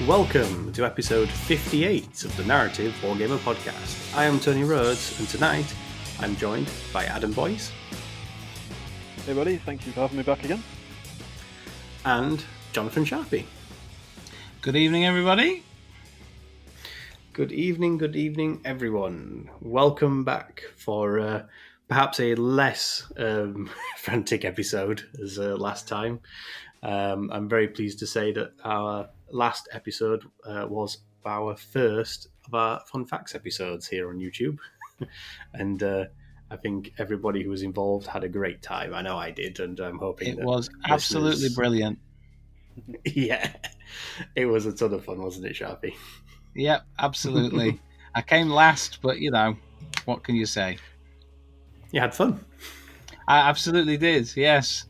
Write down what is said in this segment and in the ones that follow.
Welcome to episode 58 of the Narrative Wargamer Podcast. I am Tony Rhodes, and tonight I'm joined by Adam Boyce. Hey buddy, thank you for having me back again. And Jonathan Sharpe. Good evening, everybody. Good evening, everyone. Welcome back for perhaps a less frantic episode as last time. I'm very pleased to say that our last episode was our first of our Fun Facts episodes here on YouTube. And I think everybody who was involved had a great time. I know I did, and I'm hoping it was absolutely brilliant. Yeah, it was a ton of fun, wasn't it, Sharpe? Yep, absolutely. I came last, but you know, what can you say? You had fun. I absolutely did, yes.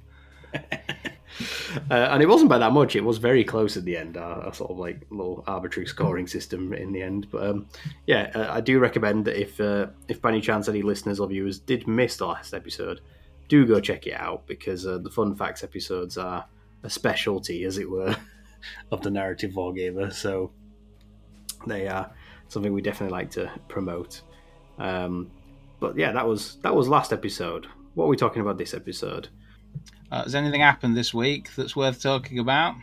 And it wasn't by that much. It was very close at the end. A sort of like little arbitrary scoring system in the end. But I do recommend that if by any chance any listeners or viewers did miss the last episode, do go check it out, because the Fun Facts episodes are a specialty, as it were, of the Narrative Wargamer. So they are something we definitely like to promote. But yeah, that was last episode. What are we talking about this episode? Has anything happened this week that's worth talking about?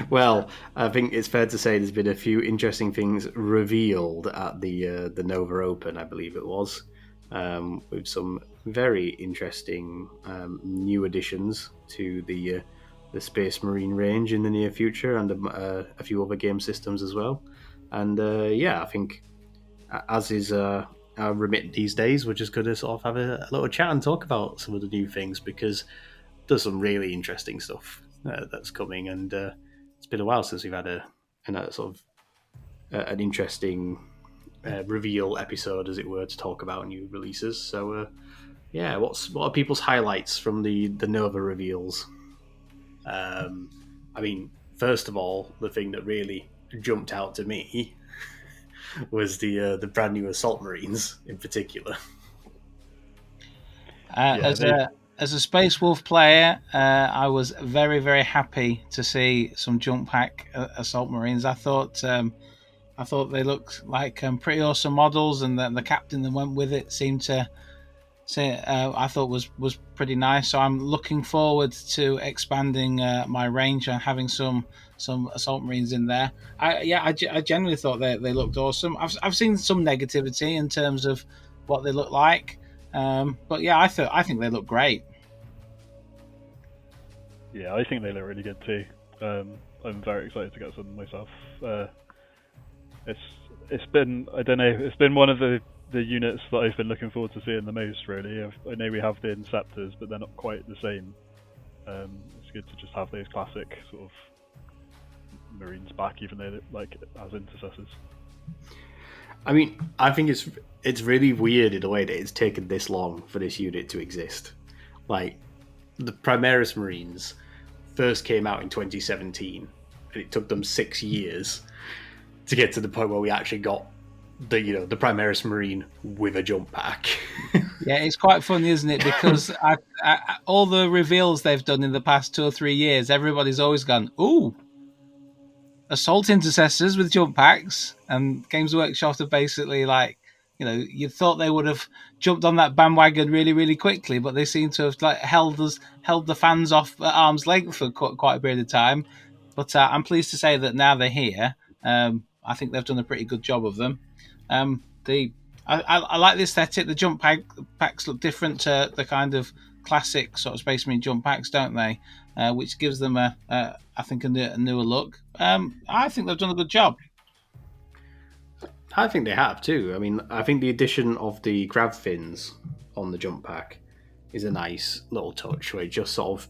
Well, I think it's fair to say there's been a few interesting things revealed at the Nova Open, I believe it was, with some very interesting new additions to the Space Marine range in the near future, and a few other game systems as well. And I think, as is our remit these days, we're just going to sort of have a little chat and talk about some of the new things, because there's some really interesting stuff that's coming, and it's been a while since we've had a sort of an interesting reveal episode, as it were, to talk about new releases. So what are people's highlights from the Nova reveals? I mean, first of all, the thing that really jumped out to me was the brand new Assault Marines in particular. As a Space Wolf player, I was very, very happy to see some jump pack Assault Marines. I thought they looked like pretty awesome models, and the captain that went with it seemed to say I thought was pretty nice. So I'm looking forward to expanding my range and having some Assault Marines in there. I genuinely thought they looked awesome. I've seen some negativity in terms of what they look like, but yeah, I think they look great. Yeah, I think they look really good too. I'm very excited to get some myself. It's been one of the units that I've been looking forward to seeing the most, really. I know we have the Inceptors, but they're not quite the same. It's good to just have those classic sort of Marines back, even though like as intercessors. I mean, I think it's really weird in a way that it's taken this long for this unit to exist. Like, the Primaris Marines first came out in 2017, and it took them 6 years to get to the point where we actually got the Primaris Marine with a jump pack. Yeah, it's quite funny, isn't it? Because all the reveals they've done in the past 2 or 3 years, everybody's always gone, ooh, Assault Intercessors with jump packs, and Games Workshop have basically, like, you know, you thought they would have jumped on that bandwagon really, really quickly, but they seem to have held the fans off at arm's length for quite a period of time. But I'm pleased to say that now they're here. I think they've done a pretty good job of them. I like the aesthetic. The jump packs look different to the kind of classic sort of Space Marine jump packs, don't they? Which gives them a newer look. I think they've done a good job. I think they have too. I mean, I think the addition of the grav fins on the jump pack is a nice little touch, where it just sort of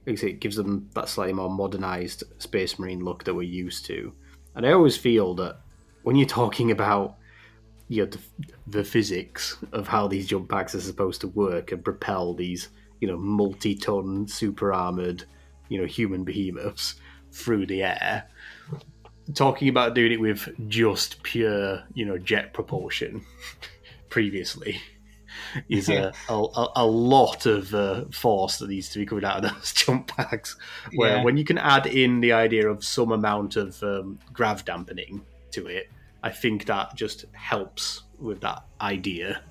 it gives them that slightly more modernised Space Marine look that we're used to. And I always feel that when you're talking about the physics of how these jump packs are supposed to work and propel these multi-ton super armoured human behemoths through the air, talking about doing it with just pure jet propulsion previously is a lot of force that needs to be coming out of those jump packs. Where when you can add in the idea of some amount of grav dampening to it, I think that just helps with that idea.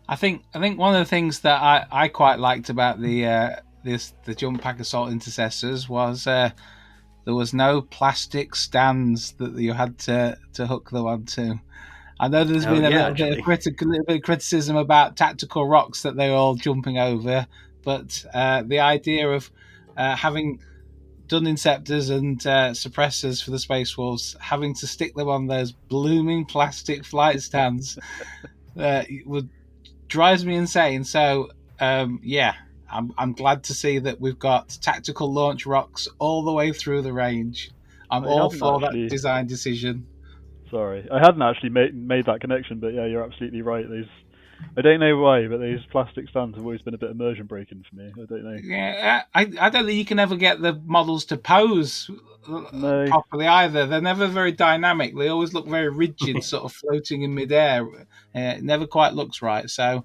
I think one of the things that I quite liked about the jump pack assault intercessors was there was no plastic stands that you had to hook them onto. I know there's been a little bit of criticism about tactical rocks that they're all jumping over, but the idea of having done inceptors and suppressors for the Space Wolves, having to stick them on those blooming plastic flight stands drives me insane. So I'm glad to see that we've got tactical launch rocks all the way through the range. I'm all for that design decision. Sorry, I hadn't actually made that connection, but yeah, you're absolutely right. I don't know why, but these plastic stands have always been a bit immersion breaking for me. I don't know. Yeah, I don't think you can ever get the models to pose properly either. They're never very dynamic. They always look very rigid, sort of floating in midair. It never quite looks right. So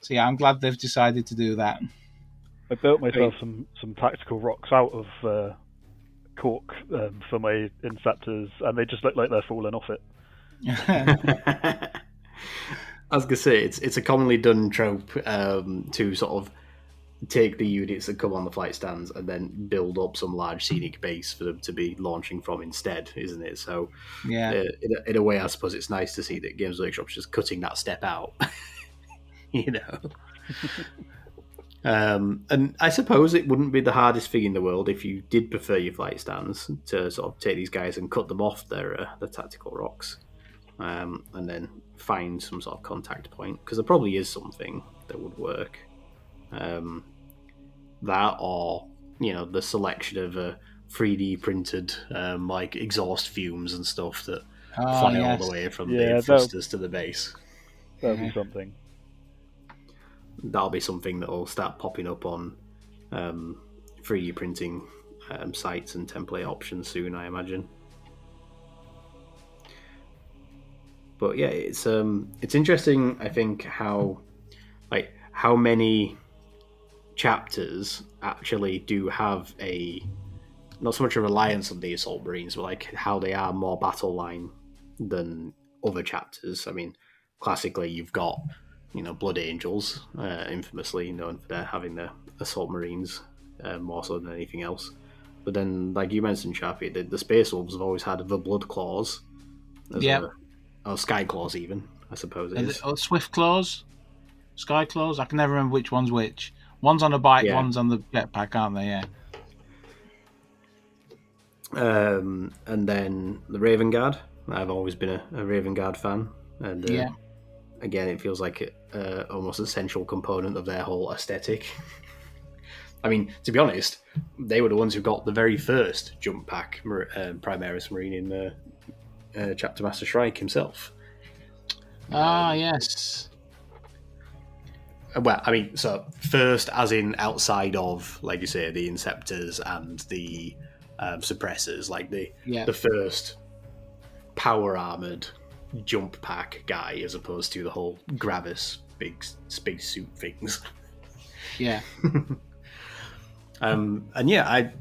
yeah, I'm glad they've decided to do that. I built myself some tactical rocks out of cork for my inceptors, and they just look like they're falling off it. I was gonna say it's a commonly done trope to sort of take the units that come on the flight stands and then build up some large scenic base for them to be launching from instead, isn't it? So yeah, in a way, I suppose it's nice to see that Games Workshop's just cutting that step out. You know. And I suppose it wouldn't be the hardest thing in the world if you did prefer your flight stands to sort of take these guys and cut them off their tactical rocks, and then find some sort of contact point, because there probably is something that would work. That, or the selection of 3D printed like exhaust fumes and stuff that fly all the way from the thrusters to the base. That'll be something. That'll be something that'll start popping up on 3D printing sites and template options soon, I imagine. But yeah, it's interesting. I think how many chapters actually do have not so much a reliance on the Assault Marines, but like how they are more battle line than other chapters. I mean, classically, you've got Blood Angels, infamously known for having the Assault Marines more so than anything else. But then, like you mentioned, Sharpe, the Space Wolves have always had the Blood Claws. Or Sky Claws, even, I suppose it is. Or Swift Claws? Sky Claws? I can never remember which one's which. One's on a bike, one's on the jetpack, aren't they? Yeah. And then the Raven Guard. I've always been a Raven Guard fan. And again, it feels like almost an essential component of their whole aesthetic. I mean, to be honest, they were the ones who got the very first jump pack Primaris Marine in Chapter Master Shrike himself. Yes. Well, I mean, so first as in outside of, like you say, the Inceptors and the Suppressors, like the first power-armoured jump pack guy, as opposed to the whole Gravis big spacesuit things. Yeah. And yeah,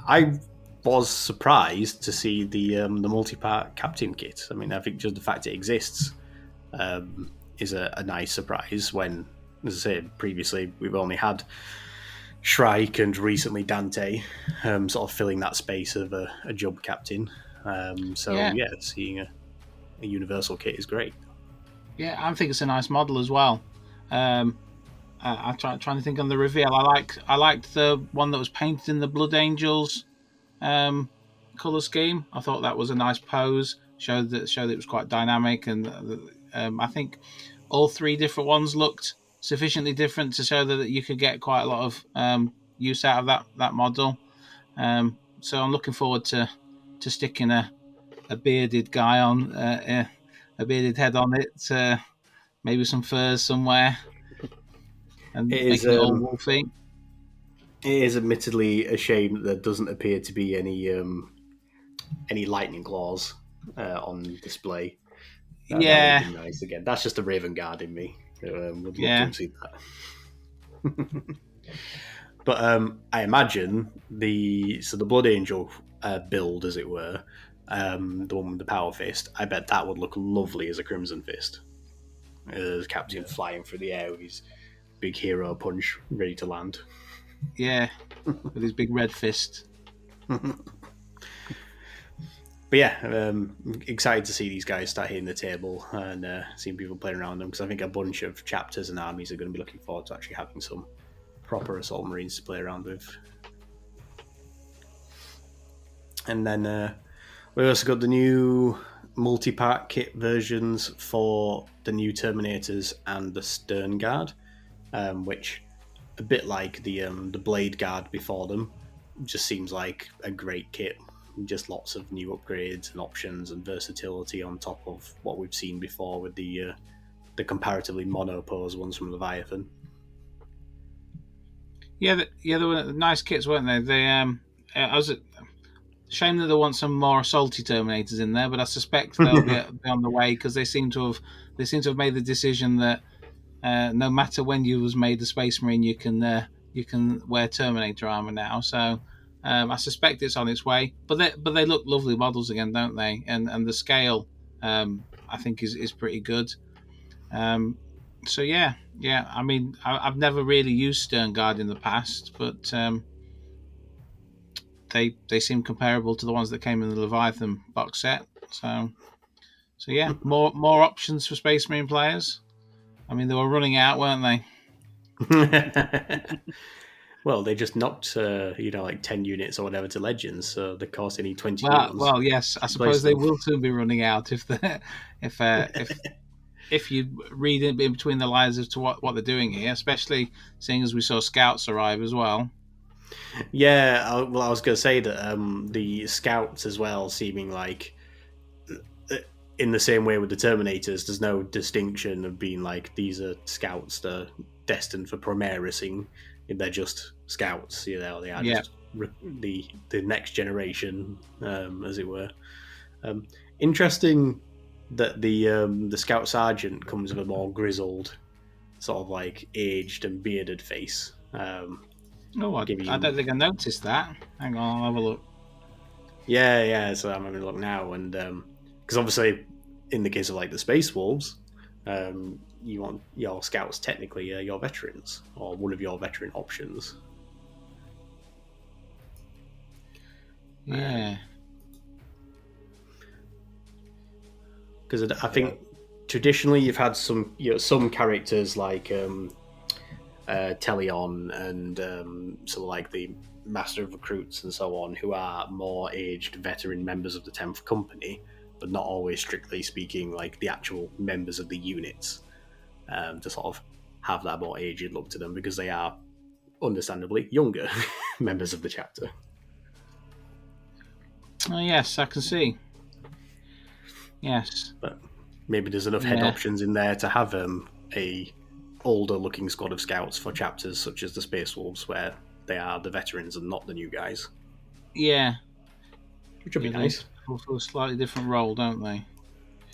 I was surprised to see the multi-part captain kit. I mean, I think just the fact it exists is a nice surprise when, as I said previously, we've only had Shrike and recently Dante sort of filling that space of a jump captain. Seeing a universal kit is great. Yeah, I think it's a nice model as well. I'm trying to think on the reveal. I liked the one that was painted in the Blood Angels colour scheme. I thought that was a nice pose. Showed that it was quite dynamic, and I think all three different ones looked sufficiently different to show that you could get quite a lot of use out of that model. So I'm looking forward to sticking a bearded guy on a bearded head on it, maybe some furs somewhere, and making it all wolfy. It is admittedly a shame that there doesn't appear to be any lightning claws on display. That would Yeah, have been nice again. That's just the Raven Guard in me. Would love to Yeah. have seen that. But I imagine the Blood Angel build, as it were, the one with the Power Fist, I bet that would look lovely as a Crimson Fist. As Captain flying through the air with his big hero punch ready to land. yeah, with his big red fist. But yeah, excited to see these guys start hitting the table and seeing people playing around them, because I think a bunch of chapters and armies are going to be looking forward to actually having some proper Assault Marines to play around with. And then we also got the new multi-pack kit versions for the new Terminators and the Stern Guard, which, a bit like the Blade Guard before them, just seems like a great kit. Just lots of new upgrades and options and versatility on top of what we've seen before with the comparatively mono-pose ones from Leviathan. Yeah, they were nice kits, weren't they? I was shame that they want some more assaulty Terminators in there, but I suspect they'll be on the way, because they seem to have made the decision that no matter when you was made the Space Marine, you can wear Terminator armor now. So I suspect it's on its way. But they look lovely models again, don't they? And the scale, I think, is pretty good. So yeah. I mean, I've never really used Stern Guard in the past, but they seem comparable to the ones that came in the Leviathan box set. So yeah, more options for Space Marine players. I mean, they were running out, weren't they? Well, they just knocked, like 10 units or whatever to Legends, so the cost they need 20 well, units. well, yes, I suppose they will soon be running out if you read in between the lines as to what they're doing here, especially seeing as we saw Scouts arrive as well. Yeah, I was going to say that the Scouts as well, seeming like, in the same way with the Terminators, there's no distinction of being like, these are Scouts that are destined for Primarising. They're just Scouts, they are just the next generation, as it were. Interesting that the Scout Sergeant comes with a more grizzled, sort of like aged and bearded face. I don't think I noticed that. Hang on, I'll have a look. Yeah, so I'm having a look now, and because obviously in the case of like the Space Wolves, you want your Scouts technically your veterans, or one of your veteran options. Yeah. Because I think traditionally you've had some characters like Telion and sort of like the Master of Recruits and so on, who are more aged veteran members of the 10th Company, but not always strictly speaking like the actual members of the units, to sort of have that more aged look to them, because they are understandably younger members of the chapter. Oh yes, I can see. Yes, but maybe there's enough head options in there to have a older looking squad of Scouts for chapters such as the Space Wolves, where they are the veterans and not the new guys. Yeah, which would be nice. For a slightly different role, don't they?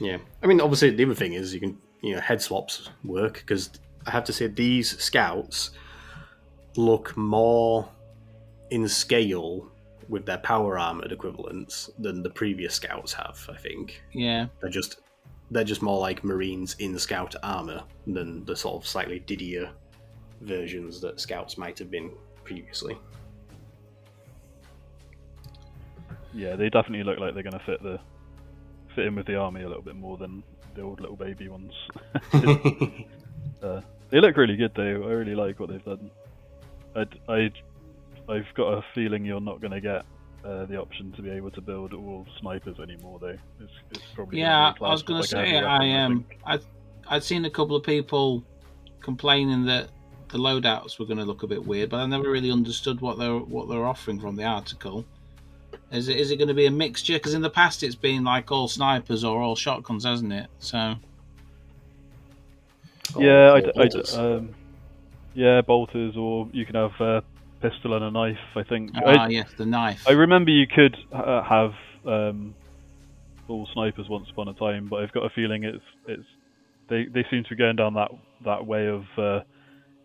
Yeah, I mean, obviously the other thing is you can head swaps work, because I have to say these Scouts look more in scale with their power armored equivalents than the previous Scouts have, I think. Yeah. They're just more like Marines in Scout armor than the sort of slightly diddier versions that Scouts might have been previously. Yeah, they definitely look like they're going to fit in with the army a little bit more than the old little baby ones. They look really good though. I really like what they've done. I've got a feeling you're not going to get the option to be able to build all snipers anymore, though. It's probably I was going to say I'd seen a couple of people complaining that the loadouts were going to look a bit weird, but I never really understood what they're offering from the article. Is it going to be a mixture? Because in the past it's been like all snipers or all shotguns, hasn't it? So bolters, or you can have a pistol and a knife, I think. Yes, the knife. I remember you could have all snipers once upon a time, but I've got a feeling they seem to be going down that way of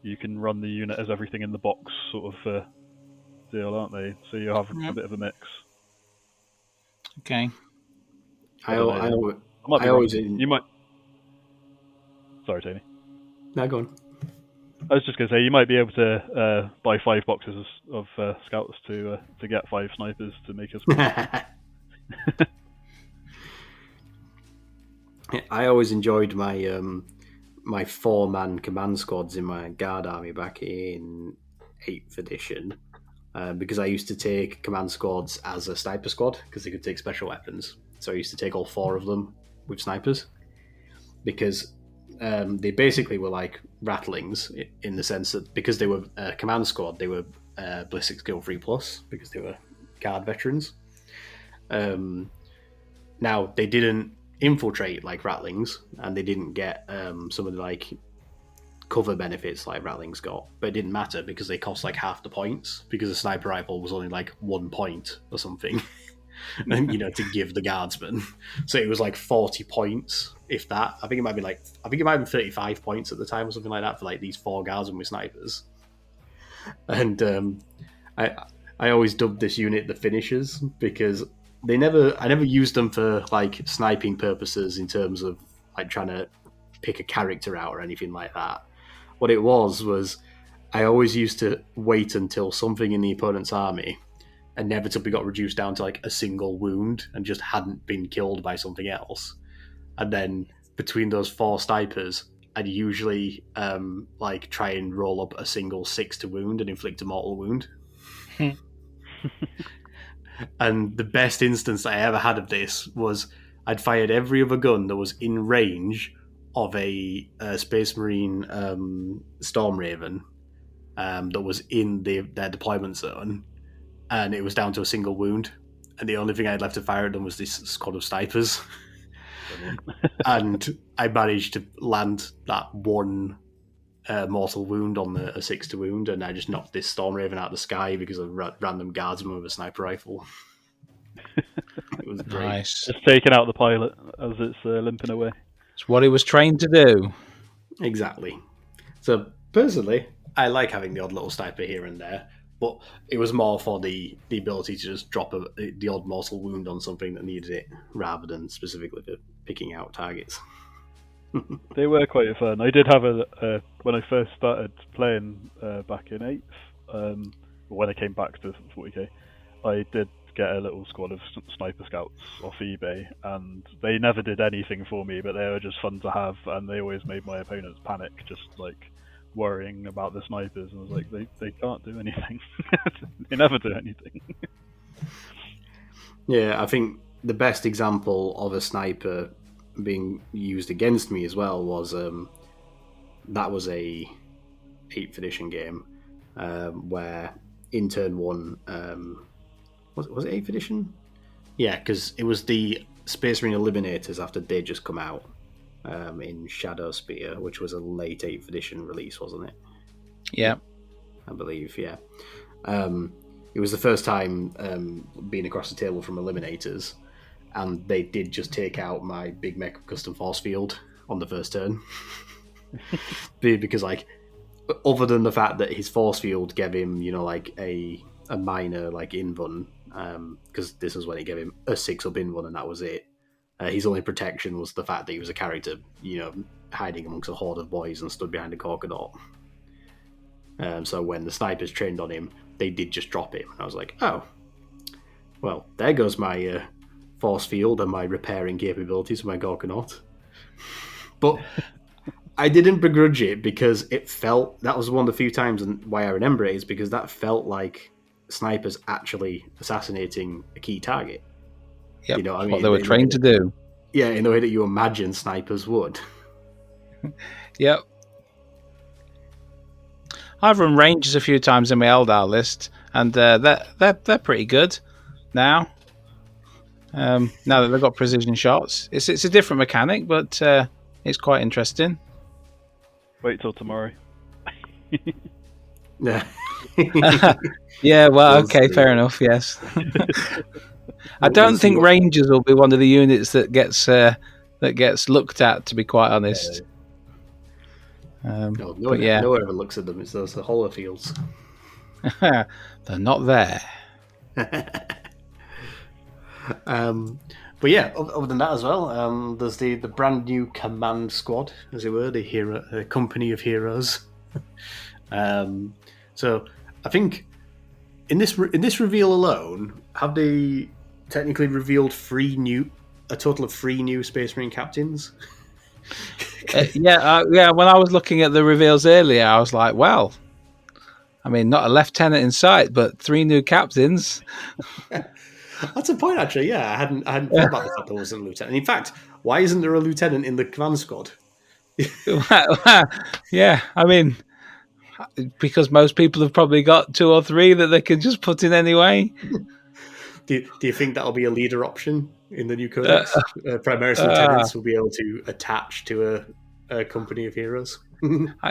you can run the unit as everything in the box sort of deal, aren't they? So you have a bit of a mix. Okay. I always you might. Sorry, Tony. No, go on. I was just going to say you might be able to buy 5 boxes of scouts to get 5 snipers to make us. I always enjoyed my my 4-man command squads in my guard army back in 8th edition because I used to take command squads as a sniper squad because they could take special weapons. So I used to take all 4 of them with snipers because they basically were like rattlings in the sense that because they were a command squad, they were ballistic skill 3+ because they were guard veterans. Now they didn't infiltrate like rattlings, and they didn't get some of the like cover benefits like rattlings got, but it didn't matter because they cost like half the points because a sniper rifle was only like 1 point or something. And to give the guardsmen, so it was like 40 points, if that. I think it might be 35 points at the time or something like that for like these 4 guardsmen with snipers. And I always dubbed this unit the finishers because I never used them for like sniping purposes in terms of like trying to pick a character out or anything like that. What it was I always used to wait until something in the opponent's army inevitably got reduced down to like a single wound and just hadn't been killed by something else. And then between those 4 snipers, I'd usually like try and roll up a single 6 to wound and inflict a mortal wound. And the best instance I ever had of this was I'd fired every other gun that was in range of a Space Marine Storm Raven that was in their deployment zone, and it was down to a single wound, and the only thing I had left to fire at them was this squad of snipers. And I managed to land that 1 mortal wound on a 6 to wound, and I just knocked this Storm Raven out of the sky because of a random guardsman with a sniper rifle. It was great. Nice. Just taking out the pilot as it's limping away. It's what he was trained to do. Exactly. So personally, I like having the odd little sniper here and there, but it was more for the ability to just drop the odd mortal wound on something that needed it, rather than specifically for picking out targets. They were quite fun. I did have when I first started playing back in 8th, when I came back to 40k, I did get a little squad of sniper scouts off eBay, and they never did anything for me, but they were just fun to have, and they always made my opponents panic, just like worrying about the snipers, and I was like, they can't do anything. They never do anything. Yeah, I think the best example of a sniper being used against me as well was that was a 8th edition game where in turn 1 was it 8th edition? Yeah, because it was the Space Marine Eliminators after they'd just come out in Shadow Spear, which was a late 8th edition release, wasn't it? Yeah, I believe. Yeah, it was the first time being across the table from Eliminators, and they did just take out my big mech custom force field on the first turn. Because like, other than the fact that his force field gave him, like a minor like invuln, because this was when it gave him a 6-up invuln, and that was it. His only protection was the fact that he was a character, hiding amongst a horde of boys and stood behind a Corkadot. So when the snipers trained on him, they did just drop him, and I was like, oh, well, there goes my force field and my repairing capabilities of my Gorkanaut. But I didn't begrudge it because it felt, that was one of the few times, and why I remember it is because that felt like snipers actually assassinating a key target. Yep, what I mean? What they were trained to do. Yeah, in the way that you imagine snipers would. Yep. I've run ranges a few times in my Eldar list, and they're pretty good now. Now that they've got precision shots, it's a different mechanic, but it's quite interesting. Wait till tomorrow. Yeah. Yeah. Well, okay, fair enough. Yes. I don't think Rangers will be one of the units that gets looked at, to be quite honest. No one ever looks at them. It's those holofields. They're not there. But yeah, other than that as well, there's the brand new command squad, as it were, the company of heroes. So I think in this reveal alone, have they technically revealed a total of 3 new Space Marine captains? Yeah. When I was looking at the reveals earlier, I was like, well, I mean, not a lieutenant in sight, but 3 new captains. That's a point, actually. Yeah, I hadn't thought about the fact there wasn't a lieutenant. In fact, why isn't there a lieutenant in the command squad? Yeah, I mean, because most people have probably got 2 or 3 that they can just put in anyway. Do you think that'll be a leader option in the new codex? Primaris lieutenants will be able to attach to a company of heroes.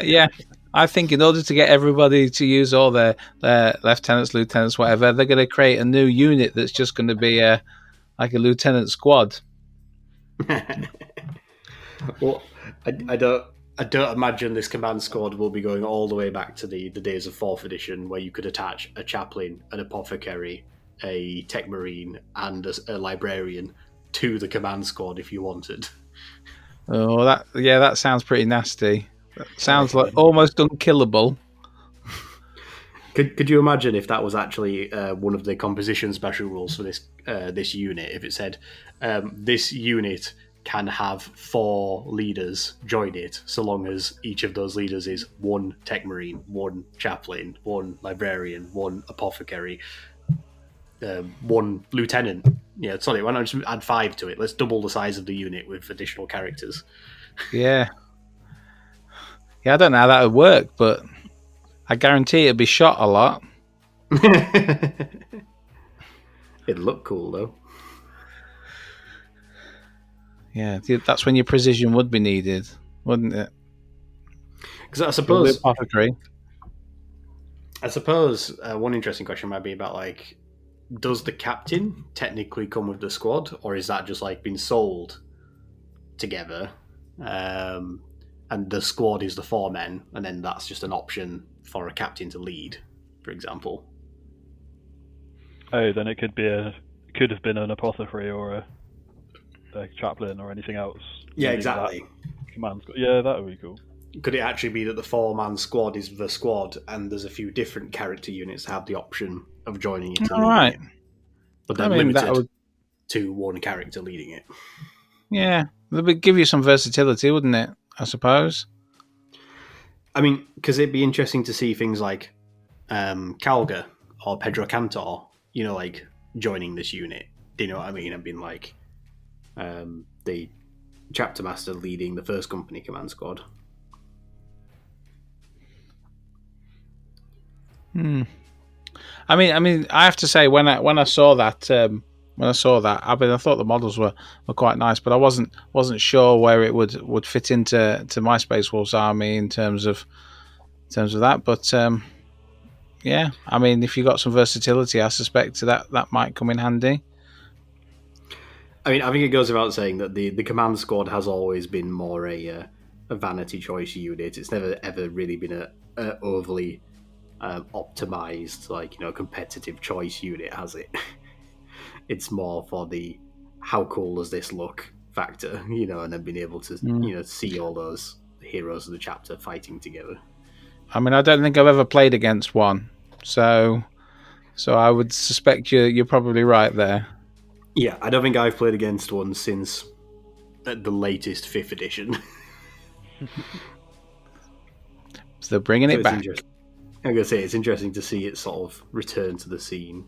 Yeah, I think in order to get everybody to use all their lieutenants, whatever, they're going to create a new unit that's just going to be like a lieutenant squad. Well, I don't imagine this command squad will be going all the way back to the days of 4th edition, where you could attach a chaplain, an apothecary, a tech marine, and a librarian to the command squad if you wanted. Oh, that sounds pretty nasty. That sounds like almost unkillable. Could you imagine if that was actually one of the composition special rules for this unit? If it said this unit can have 4 leaders join it, so long as each of those leaders is 1 tech marine, 1 chaplain, 1 librarian, 1 apothecary, 1 lieutenant. Yeah, sorry, why not just add 5 to it? Let's double the size of the unit with additional characters. Yeah. Yeah, I don't know how that would work, but I guarantee it'd be shot a lot. It'd look cool, though. Yeah, that's when your precision would be needed, wouldn't it? Because I suppose one interesting question might be about, like, does the captain technically come with the squad, or is that just like been sold together? And the squad is the 4 men, and then that's just an option for a captain to lead, for example. Oh, then it could have been an apothecary or a chaplain or anything else. Yeah, exactly. Command squad. Yeah, that would be cool. Could it actually be that the 4-man squad is the squad, and there's a few different character units that have the option of joining it? All right. But then limited to 1 character leading it. Yeah, that would give you some versatility, wouldn't it? I suppose. I mean, because it'd be interesting to see things like Calga or Pedro Cantor, like joining this unit. Do you know what I mean? And being like the chapter master leading the first company command squad. I mean, I have to say when I saw that. I thought the models were quite nice, but I wasn't sure where it would fit into my Space Wolves army in terms of that. But yeah, I mean, if you got some versatility, I suspect that might come in handy. I mean, I think it goes without saying that the command squad has always been more a vanity choice unit. It's never ever really been a overly optimized, like, competitive choice unit, has it? It's more for the how cool does this look factor, and then being able to see all those heroes of the chapter fighting together. I mean, I don't think I've ever played against one, so I would suspect you're probably right there. Yeah, I don't think I've played against one since the latest 5th edition. So they're bringing it back. I'm going to say it's interesting to see it sort of return to the scene.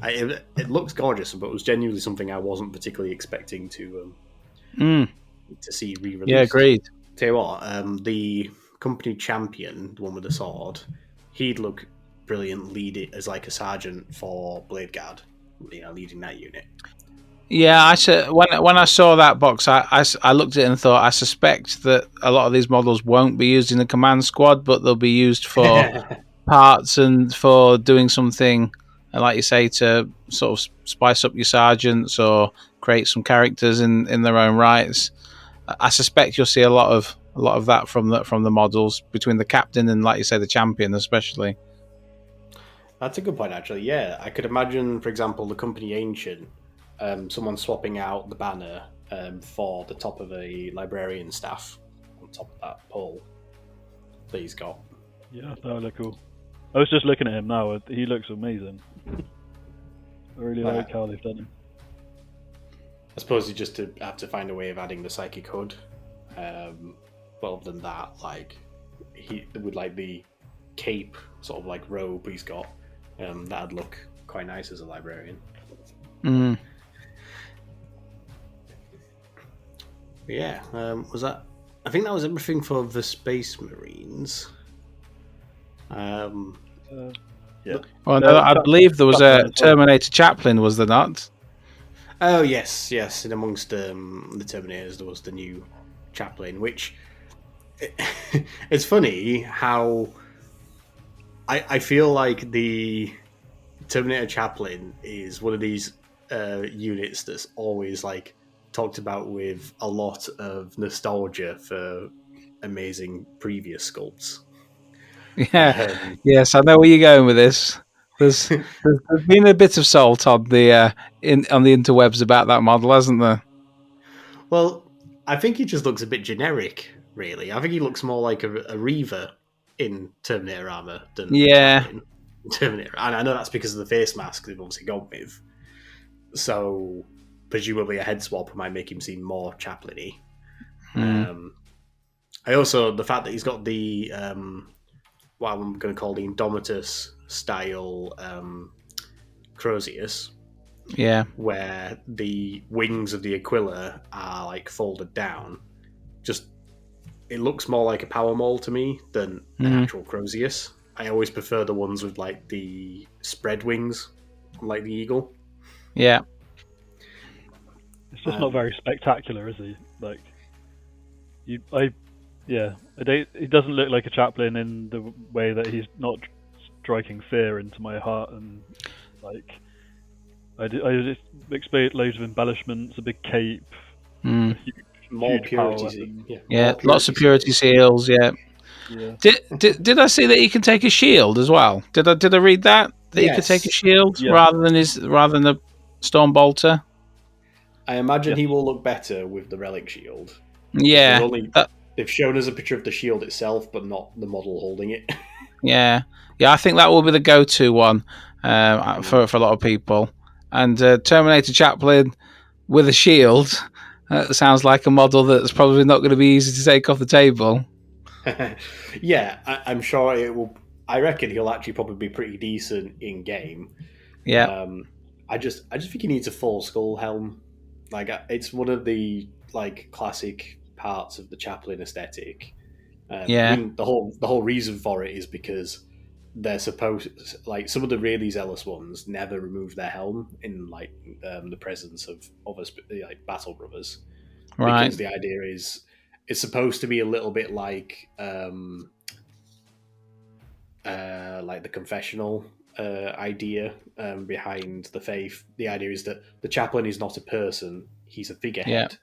It looks gorgeous, but it was genuinely something I wasn't particularly expecting to see re-released. Yeah, agreed. Tell you what, the company champion, the one with the sword, he'd look brilliant lead it as like a sergeant for Blade Guard, leading that unit. Yeah, when I saw that box, I looked at it and thought, I suspect that a lot of these models won't be used in the command squad, but they'll be used for parts and for doing something like you say, to sort of spice up your sergeants or create some characters in their own rights. I suspect you'll see a lot of that from the models between the captain and, like you say, the champion especially. That's a good point, actually. Yeah, I could imagine, for example, the company Ancient, someone swapping out the banner for the top of a librarian staff on top of that pole that he's got. Yeah, that would look cool. I was just looking at him now. He looks amazing. I really like how they've done him. I suppose you just have to find a way of adding the psychic hood. But other than that, like he with like the cape sort of like robe he's got, that'd look quite nice as a librarian. Mm. Yeah, was that? I think that was everything for the Space Marines. Yeah. Well, no, I believe there was a Terminator chaplain, was there not? Oh yes. And amongst the Terminators, there was the new chaplain, which it's funny how I feel like the Terminator chaplain is one of these units that's always like talked about with a lot of nostalgia for amazing previous sculpts. Yeah, yes, I know where you're going with this. There's been a bit of salt on the on the interwebs about that model, hasn't there? Well, I think he just looks a bit generic, really. I think he looks more like a Reaver in Terminator armor than in Terminator. And I know that's because of the face mask they've obviously gone with. So presumably a head swap might make him seem more chaplain-y. I also, the fact that he's got the what I'm going to call the Indomitus style Crozius, where the wings of the Aquila are like folded down. Just it looks more like a power maul to me than an actual Crozius. I always prefer the ones with like the spread wings, like the eagle. Yeah, it's just not very spectacular, is he? Like, he doesn't look like a chaplain in the way that he's not striking fear into my heart, and like I just expect loads of embellishments, a big cape, a huge purity, lots of purity seals. Yeah. Did I see that he can take a shield as well? Did I read that he could take a shield rather than a storm bolter? I imagine he will look better with the relic shield. Yeah, they've shown us a picture of the shield itself, but not the model holding it. Yeah. I think that will be the go-to one for a lot of people. And Terminator Chaplain with a shield sounds like a model that's probably not going to be easy to take off the table. Yeah, I'm sure it will. I reckon he'll actually probably be pretty decent in game. Yeah. I just think he needs a full skull helm. Like it's one of the like classic parts of the chaplain aesthetic. I mean, the whole reason for it is because they're supposed, like some of the really zealous ones never remove their helm in like the presence of other like battle brothers. Right. Because the idea is it's supposed to be a little bit like the confessional idea behind the faith. The idea is that the chaplain is not a person; he's a figurehead.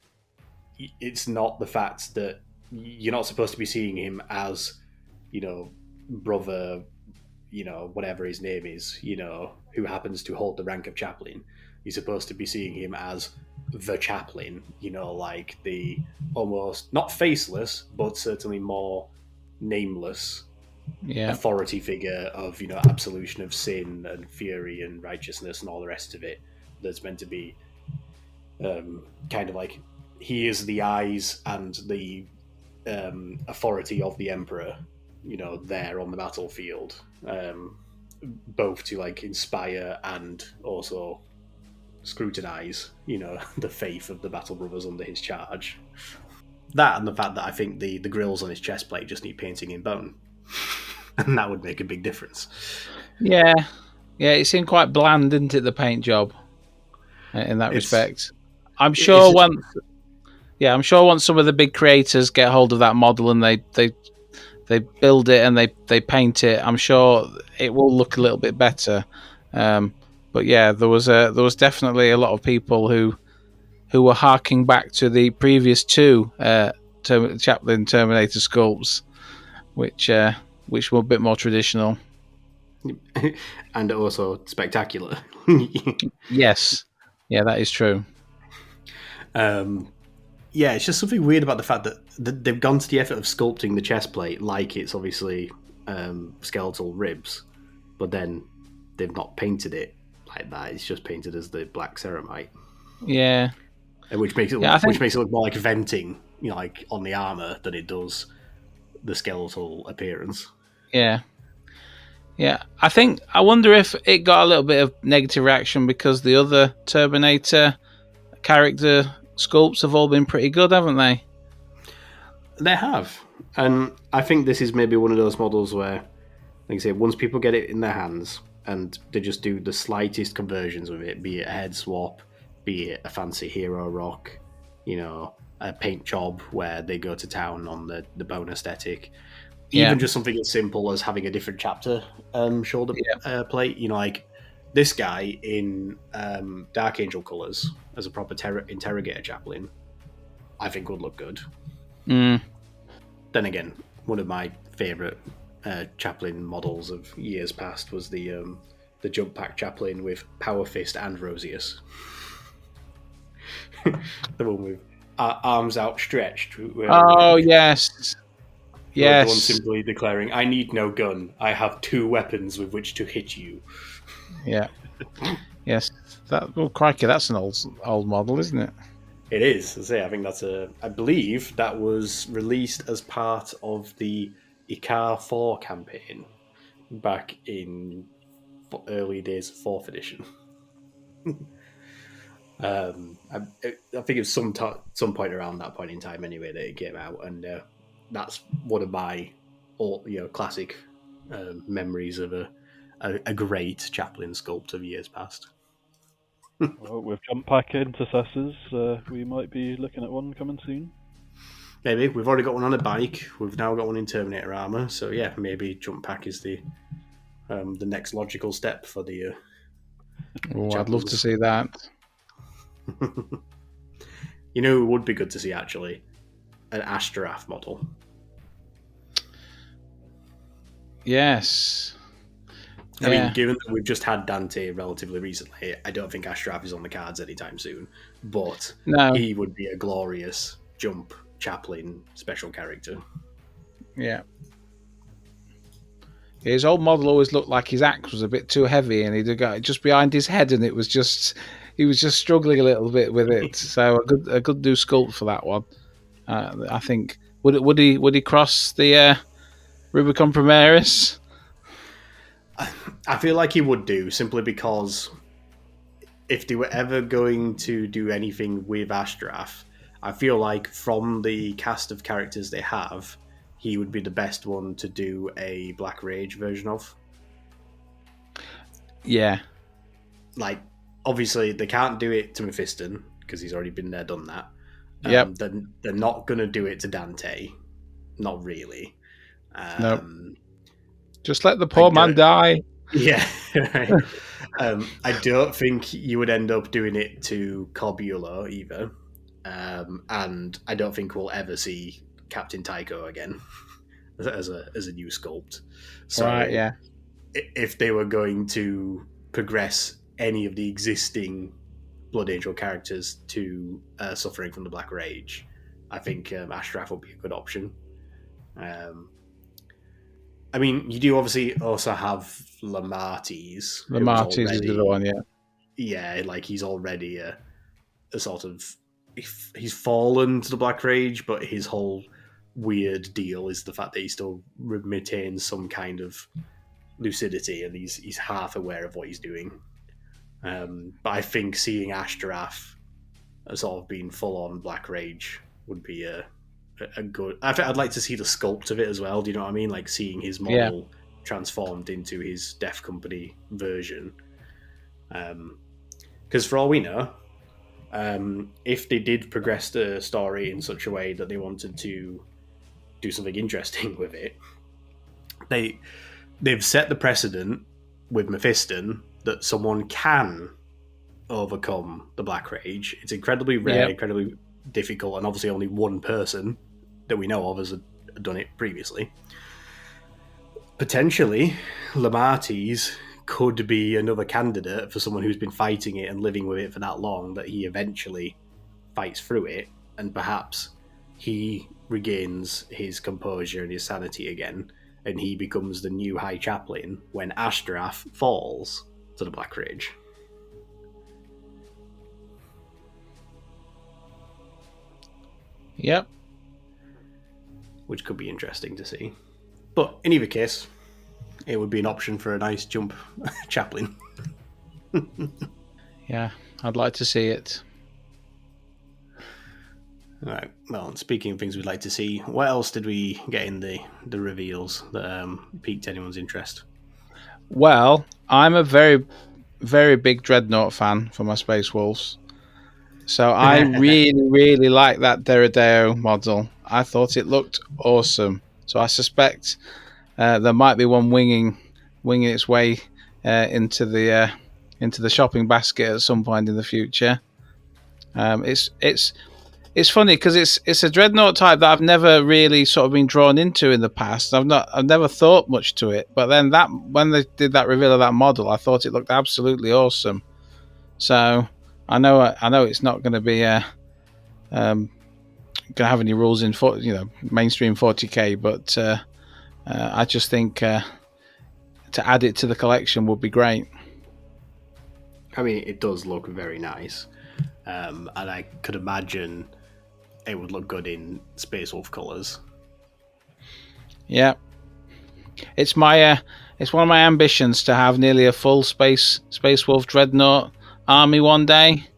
Yeah. It's not the fact that you're not supposed to be seeing him as, brother, whatever his name is, who happens to hold the rank of chaplain. You're supposed to be seeing him as the chaplain, like the almost not faceless, but certainly more nameless authority figure of, absolution of sin and fury and righteousness and all the rest of it. That's meant to be kind of like he is the eyes and the authority of the emperor, there on the battlefield, both to like inspire and also scrutinize, the faith of the battle brothers under his charge. That and the fact that I think the grills on his chest plate just need painting in bone, and that would make a big difference. Yeah, it seemed quite bland, didn't it? The paint job, in that respect. I'm sure once some of the big creators get hold of that model and they build it and they paint it, I'm sure it will look a little bit better. But yeah, there was definitely a lot of people who were harking back to the previous two Chaplain Terminator sculpts, which were a bit more traditional. And also spectacular. Yes. Yeah, that is true. Yeah, it's just something weird about the fact that they've gone to the effort of sculpting the chest plate like it's obviously skeletal ribs, but then they've not painted it like that. It's just painted as the black ceramite. Yeah. Which makes it look more like venting, like on the armor than it does the skeletal appearance. Yeah. Yeah. I wonder if it got a little bit of negative reaction because the other Terminator character sculpts have all been pretty good, haven't they? They have. And I think this is maybe one of those models where, like I say, once people get it in their hands and they just do the slightest conversions with it, be it a head swap, be it a fancy hero rock, a paint job where they go to town on the bone aesthetic, even just something as simple as having a different chapter shoulder plate, like this guy in Dark Angel colours as a proper interrogator chaplain, I think would look good. Then again, one of my favourite chaplain models of years past was the jump pack chaplain with Power Fist and Rosius. The one with arms outstretched. Oh, yes. Yes. The one simply declaring, "I need no gun. I have 2 weapons with which to hit you." Yeah. Yes. Crikey, that's an old model, isn't it? It is. I think I believe that was released as part of the Ikar 4 campaign back in early days of 4th edition. I think it was some point around that point in time anyway that it came out, and that's one of my classic memories of a great chaplain sculpt of years past. Well, with jump pack intercessors, we might be looking at one coming soon. Maybe. We've already got one on a bike. We've now got one in Terminator armor. So yeah, maybe jump pack is the next logical step for the. I'd love to see that. Who would be good to see actually? An Ashtaraf model. Yes. I mean, given that we've just had Dante relatively recently, I don't think Ashtaraf is on the cards anytime soon. But he would be a glorious jump chaplain special character. Yeah. His old model always looked like his axe was a bit too heavy, and he'd got just behind his head, and he was just struggling a little bit with it. So a good new sculpt for that one. I think would he cross the Rubicon Primaris? I feel like he would do, simply because if they were ever going to do anything with Ashtaraf, I feel like from the cast of characters they have, he would be the best one to do a Black Rage version of. Yeah. Like, obviously, they can't do it to Mephiston, because he's already been there, done that. Yep. They're not going to do it to Dante. Not really. No. Just let the poor man die. Yeah. I don't think you would end up doing it to Corbulo either. And I don't think we'll ever see Captain Tycho again as a new sculpt. So right, yeah. If they were going to progress any of the existing Blood Angel characters to suffering from the Black Rage, I think Ashtaraf would be a good option. I mean, you do obviously also have Lamartis. Lamartis is the other one, yeah. Yeah, like he's already a sort of... He's fallen to the Black Rage, but his whole weird deal is the fact that he still retains some kind of lucidity, and he's half aware of what he's doing. But I think seeing Ashtaraf as sort of being full-on Black Rage would be a good... I'd like to see the sculpt of it as well, do you know what I mean? Like seeing his model transformed into his Death Company version. Because for all we know, if they did progress the story in such a way that they wanted to do something interesting with it, they've set the precedent with Mephiston that someone can overcome the Black Rage. It's incredibly rare, incredibly difficult, and obviously only one person that we know of has done it previously. Potentially, Lamartis could be another candidate for someone who's been fighting it and living with it for that long that he eventually fights through it, and perhaps he regains his composure and his sanity again, and he becomes the new High Chaplain when Ashtrath falls to the Black Rage. Yep. Which could be interesting to see. But in either case, it would be an option for a nice jump chaplain. Yeah, I'd like to see it. All right. Well, and speaking of things we'd like to see, what else did we get in the reveals that piqued anyone's interest? Well, I'm a very, very big Dreadnought fan for my Space Wolves. So I really, really like that Deredeo model. I thought it looked awesome. So I suspect there might be one winging its way into the shopping basket at some point in the future. It's funny because it's a Dreadnought type that I've never really sort of been drawn into in the past. I've never thought much to it. But then when they did that reveal of that model, I thought it looked absolutely awesome. So I know it's not going to be going to have any rules in mainstream 40k, but I just think to add it to the collection would be great. I mean, it does look very nice, and I could imagine it would look good in Space Wolf colours. Yeah, it's one of my ambitions to have nearly a full Space Wolf Dreadnought army one day.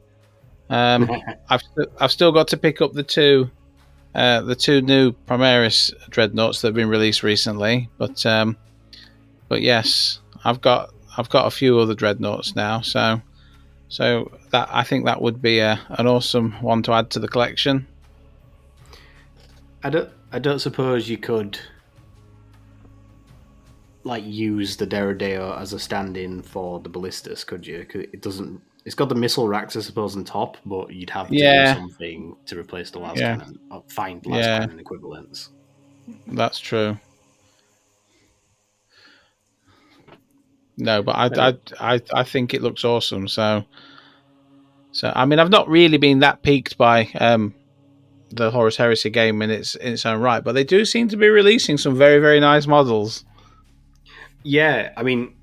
I've still got to pick up the two new Primaris Dreadnoughts that have been released recently, but yes, I've got a few other Dreadnoughts now, so that I think that would be an awesome one to add to the collection. I don't suppose you could use the Deredeo as a stand-in for the Ballistas, could you? 'Cause it's got the missile racks, I suppose, on top, but you'd have to do something to replace the las cannon, or find las cannon equivalents. That's true. No, but I think it looks awesome. So I mean, I've not really been that piqued by the Horus Heresy game in its own right, but they do seem to be releasing some very, very nice models. Yeah, I mean,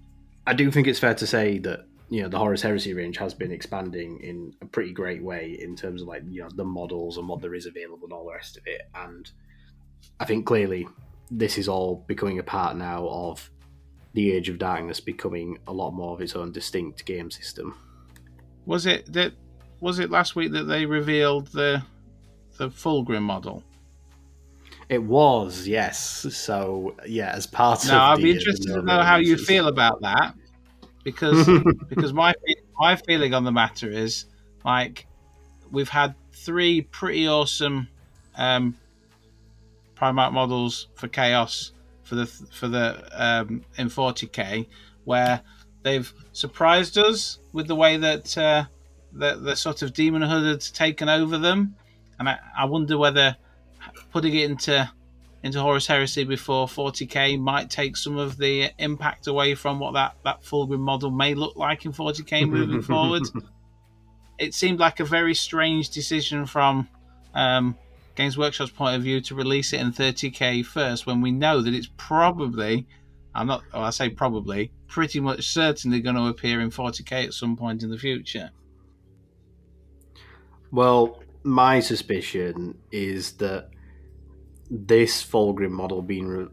I do think it's fair to say that the Horus Heresy range has been expanding in a pretty great way in terms of the models and what there is available and all the rest of it. And I think clearly this is all becoming a part now of the Age of Darkness becoming a lot more of its own distinct game system. Was it last week that they revealed the Fulgrim model? It was, yes. So yeah, as part of I'd be interested to know how you feel about that, because my feeling on the matter is we've had 3 pretty awesome Primarch models for Chaos for the in 40k, where they've surprised us with the way that the sort of Demon Hood had taken over them, and I wonder whether putting it into Horus Heresy before 40k might take some of the impact away from what that Fulgrim model may look like in 40k moving forward. It seemed like a very strange decision from Games Workshop's point of view to release it in 30k first, when we know that it's probably, pretty much certainly going to appear in 40k at some point in the future. Well, my suspicion is that this Fulgrim model being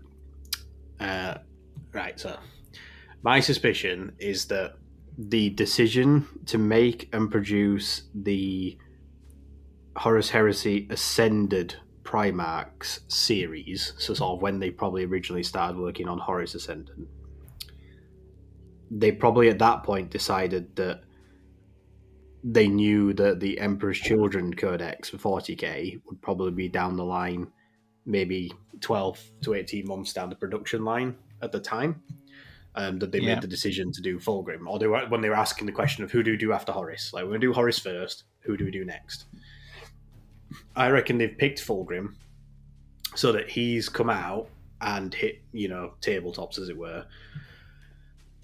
my suspicion is that the decision to make and produce the Horus Heresy Ascended Primarchs series, so sort of when they probably originally started working on Horus Ascended, they probably at that point decided that they knew that the Emperor's Children Codex for 40k would probably be down the line, maybe 12 to 18 months down the production line at the time. that they made the decision to do Fulgrim, or when they were asking the question of who do we do after Horus? Like, we're going to do Horus first, who do we do next? I reckon they've picked Fulgrim so that he's come out and hit, tabletops, as it were,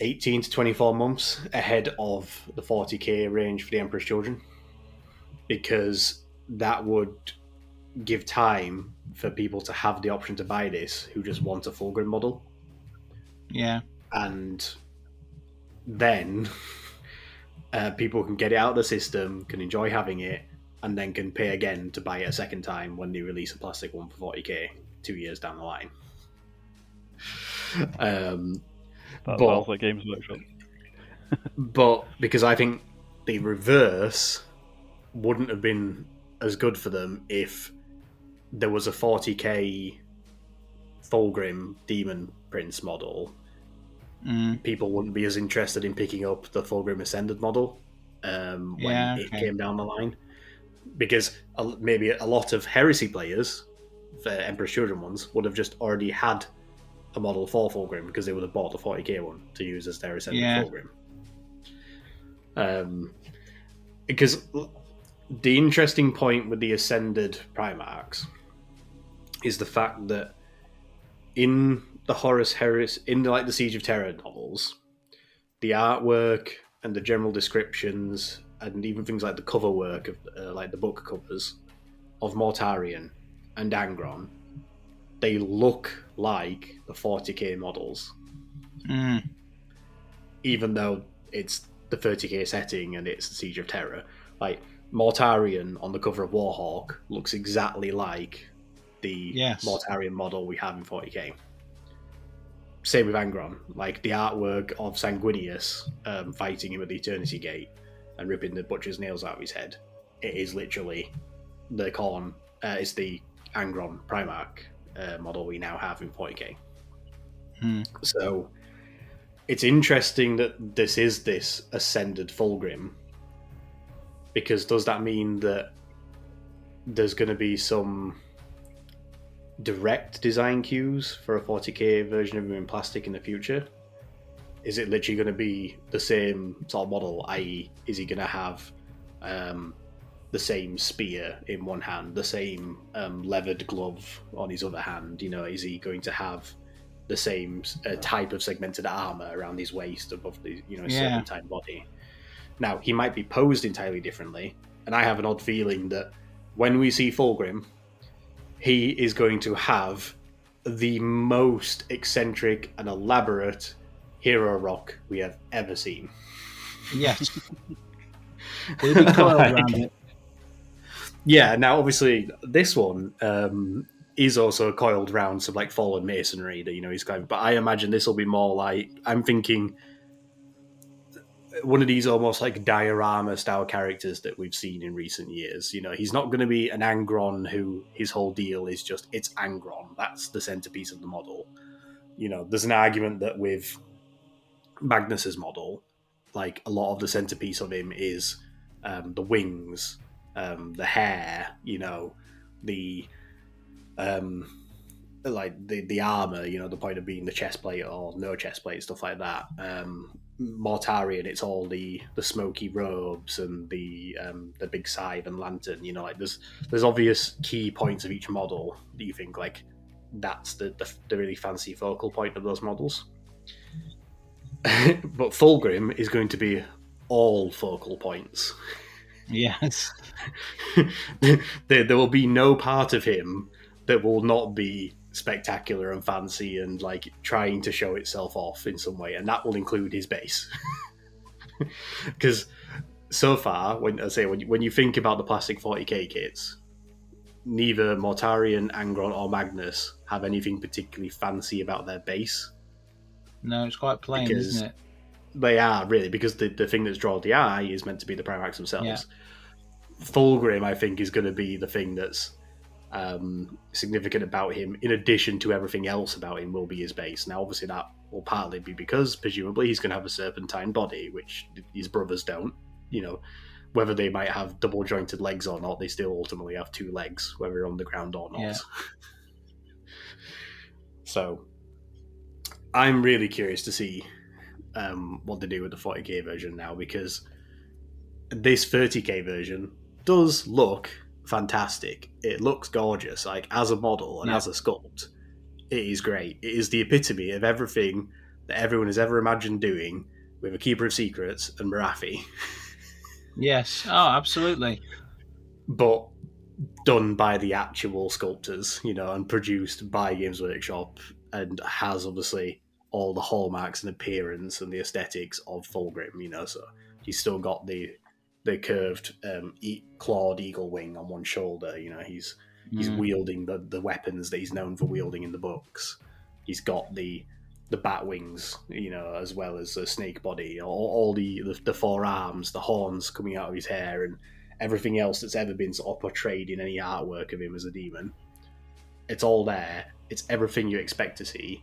18 to 24 months ahead of the 40k range for the Emperor's Children, because that would give time for people to have the option to buy this who just want a Fulgrim model. Yeah. And then people can get it out of the system, can enjoy having it, and then can pay again to buy it a second time when they release a plastic one for 40k 2 years down the line. That sounds like Games Workshop. But because I think the reverse wouldn't have been as good for them if there was a 40k Fulgrim Demon Prince model. People wouldn't be as interested in picking up the Fulgrim Ascended model when it came down the line. Because maybe a lot of Heresy players, for Emperor's Children ones, would have just already had a model for Fulgrim because they would have bought the 40k one to use as their Ascended Fulgrim. Because the interesting point with the Ascended Primarchs is the fact that in the Horus Heresy, in the Siege of Terror novels, the artwork and the general descriptions and even things like the cover work of like the book covers of Mortarion and Angron, they look like the 40k models. Even though it's the 30k setting and it's the Siege of Terror. Like, Mortarion on the cover of Warhawk looks exactly like the Mortarion model we have in 40k. Same with Angron. Like, the artwork of Sanguinius fighting him at the Eternity Gate and ripping the butcher's nails out of his head. It is literally the Khorne. It's the Angron Primarch model we now have in 40k. So it's interesting that this is this Ascended Fulgrim, because does that mean that there's going to be some direct design cues for a 40k version of him in plastic in the future? Is it literally going to be the same sort of model, i.e. is he going to have the same spear in one hand, the same leathered glove on his other hand? Is he going to have the same type of segmented armor around his waist above the serpentine body? Now, he might be posed entirely differently, and I have an odd feeling that when we see Fulgrim, he is going to have the most eccentric and elaborate hero rock we have ever seen. Yes. He'll be coiled around it. Yeah, now obviously this one is also coiled around some like fallen masonry that he's going. But I imagine this will be more like, I'm thinking one of these almost like diorama style characters that we've seen in recent years. He's not going to be an Angron who his whole deal is just it's Angron. That's the centerpiece of the model. There's an argument that with Magnus's model, like a lot of the centerpiece of him is the wings, the hair, the the armor, the point of being the chest plate or no chest plate, stuff like that. Mortarion, it's all the smoky robes and the big scythe and lantern. There's obvious key points of each model that you think like that's the really fancy focal point of those models. But Fulgrim is going to be all focal points. Yes. There will be no part of him that will not be spectacular and fancy and like trying to show itself off in some way, and that will include his base. Because so far, when you think about the plastic 40k kits, neither Mortarion, Angron, or Magnus have anything particularly fancy about their base. No, it's quite plain, isn't it? They are, really, because the thing that's drawn the eye is meant to be the Primarchs themselves. Yeah. Fulgrim, I think, is going to be the thing that's significant about him, in addition to everything else about him, will be his base. Now, obviously, that will partly be because, presumably, he's going to have a serpentine body, which his brothers don't. Whether they might have double-jointed legs or not, they still ultimately have two legs, whether they're on the ground or not. Yeah. So, I'm really curious to see what they do with the 40k version now, because this 30k version does look fantastic. It looks gorgeous, like as a model and as a sculpt. It is great. It is the epitome of everything that everyone has ever imagined doing with a Keeper of Secrets and Marathi. Yes. Oh, absolutely. But done by the actual sculptors, and produced by Games Workshop, and has obviously all the hallmarks and appearance and the aesthetics of Fulgrim, so he's still got the curved clawed eagle wing on one shoulder, he's wielding the weapons that he's known for wielding in the books. He's got the bat wings, as well as the snake body, all the four arms, the horns coming out of his hair, and everything else that's ever been sort of portrayed in any artwork of him as a demon. It's all there. It's everything you expect to see,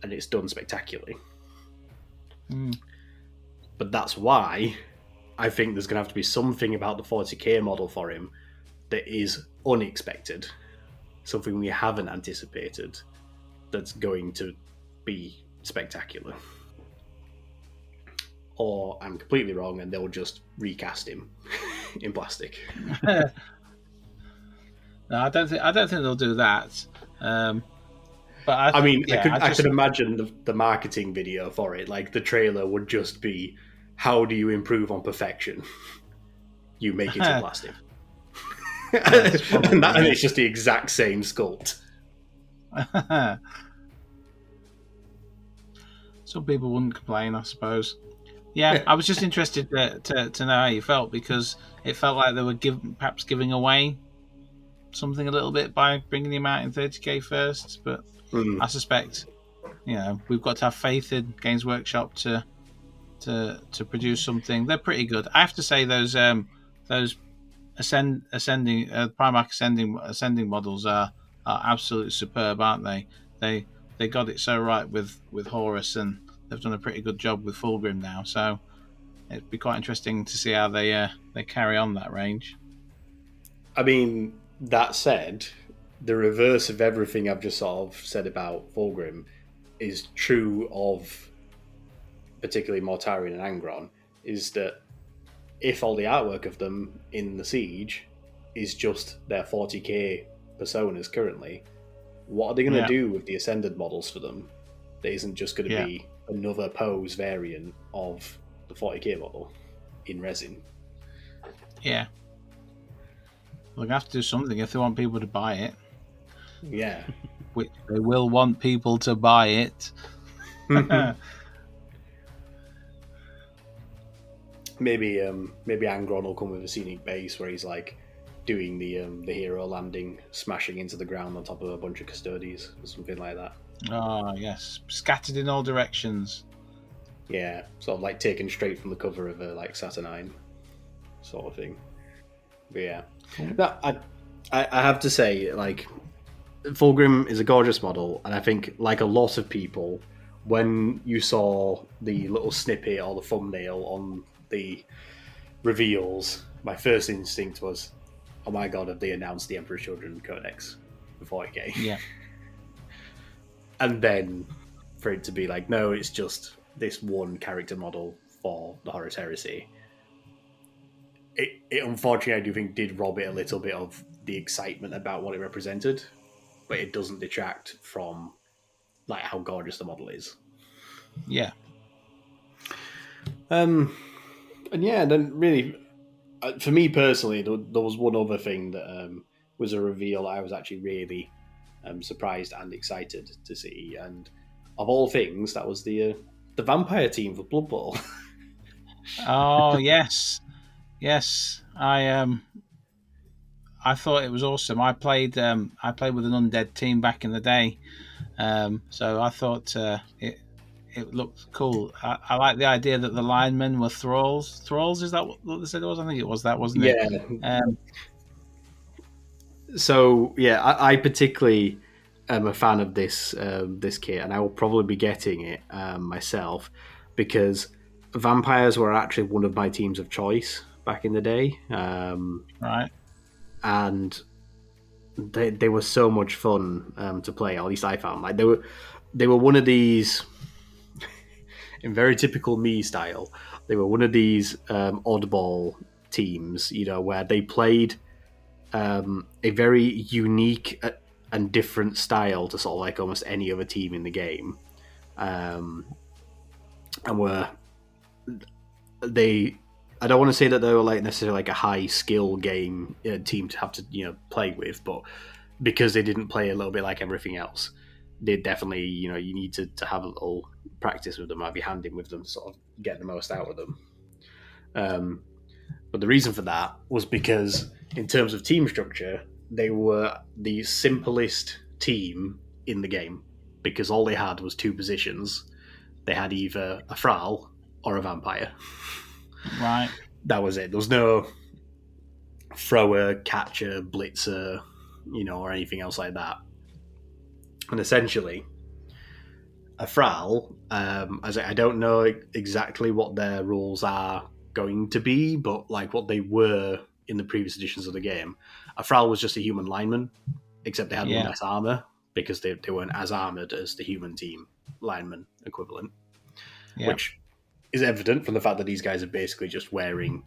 and it's done spectacularly. But that's why I think there's going to have to be something about the 40k model for him that is unexpected, something we haven't anticipated, that's going to be spectacular. Or I'm completely wrong and they'll just recast him in plastic. No, I don't think they'll do that. But I could imagine the marketing video for it. Like the trailer would just be, "How do you improve on perfection? You make it in plastic." And it's just the exact same sculpt. Some people wouldn't complain, I suppose. Yeah, I was just interested to know how you felt, because it felt like they were perhaps giving away something a little bit by bringing him out in 30k first. But I suspect, we've got to have faith in Games Workshop to produce something. They're pretty good. I have to say those ascending Primarch ascending models are absolutely superb, aren't they? They got it so right with Horus, and they've done a pretty good job with Fulgrim now. So it'd be quite interesting to see how they carry on that range. I mean, that said, the reverse of everything I've just sort of said about Fulgrim is true of particularly Mortarion and Angron, is that if all the artwork of them in the Siege is just their 40k personas currently, what are they going to do with the Ascended models for them that isn't just going to be another pose variant of the 40k model in resin? Yeah. They're going to have to do something if they want people to buy it. Yeah. Which they will want people to buy it. Maybe Angron will come with a scenic base where he's like doing the hero landing, smashing into the ground on top of a bunch of custodies or something like that. Oh yes, scattered in all directions. Yeah, sort of like taken straight from the cover of a like Saturnine sort of thing. But yeah, I have to say, like, Fulgrim is a gorgeous model, and I think, like a lot of people, when you saw the little snippet or the thumbnail on the reveals, my first instinct was, oh my god, have they announced the Emperor's Children Codex for 40k? Yeah. And then for it to be like, no, it's just this one character model for the Horus Heresy. It unfortunately, I do think, did rob it a little bit of the excitement about what it represented, but it doesn't detract from like how gorgeous the model is. Yeah. And yeah, then really, for me personally, there was one other thing that was a reveal that I was actually really surprised and excited to see, and of all things, that was the vampire team for Blood Bowl. Oh yes, yes. I thought it was awesome. I played with an undead team back in the day, so I thought it looked cool. I like the idea that the linemen were thralls. Thralls, is that what they said it was? I think it was that, wasn't it? Yeah. So yeah, I particularly am a fan of this kit, and I will probably be getting it myself, because vampires were actually one of my teams of choice back in the day. Right. And they were so much fun to play. Or at least I found, like, they were one of these. in very typical me style, they were one of these oddball teams, where they played a very unique and different style to sort of like almost any other team in the game, and were they. I don't want to say that they were like necessarily like a high skill game team to have to play with, but because they didn't play a little bit like everything else, they definitely you need to have a little practice with them, have your hand in with them, to sort of get the most out of them. But the reason for that was because in terms of team structure, they were the simplest team in the game, because all they had was two positions. They had either a Thrall or a vampire. Right. That was it. There was no thrower, catcher, blitzer, or anything else like that. And essentially, a Thrall, I don't know exactly what their rules are going to be, but like what they were in the previous editions of the game, a Thrall was just a human lineman, except they had one less armor, because they weren't as armored as the human team lineman equivalent, which is evident from the fact that these guys are basically just wearing,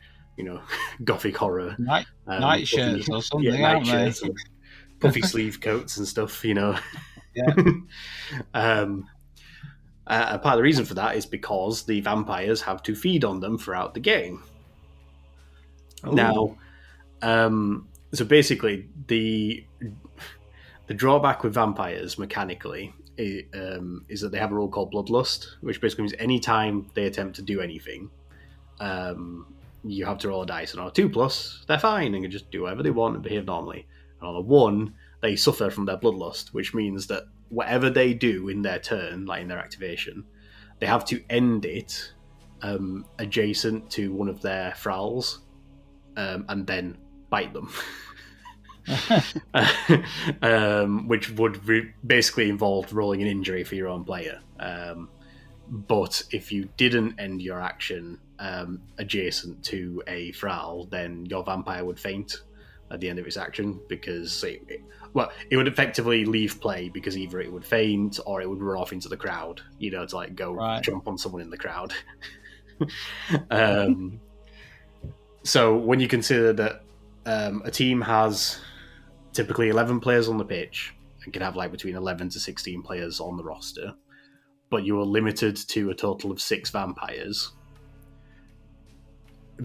gothic horror night shirts or something, night shirts, and puffy sleeve coats and stuff, Yeah. Part of the reason for that is because the vampires have to feed on them throughout the game. Ooh. Now, so basically, the drawback with vampires mechanically is that they have a rule called Bloodlust, which basically means any time they attempt to do anything, you have to roll a dice. And on a 2+, they're fine and can just do whatever they want and behave normally. And on a 1, they suffer from their Bloodlust, which means that whatever they do in their turn, like in their activation, they have to end it adjacent to one of their Thralls, and then bite them. Which would basically involve rolling an injury for your own player. But if you didn't end your action adjacent to a Thrall, then your vampire would faint at the end of its action, because it would effectively leave play, because either it would faint or it would run off into the crowd, to like go jump on someone in the crowd. So when you consider that a team has typically 11 players on the pitch and can have like between 11 to 16 players on the roster, but you are limited to a total of 6 vampires,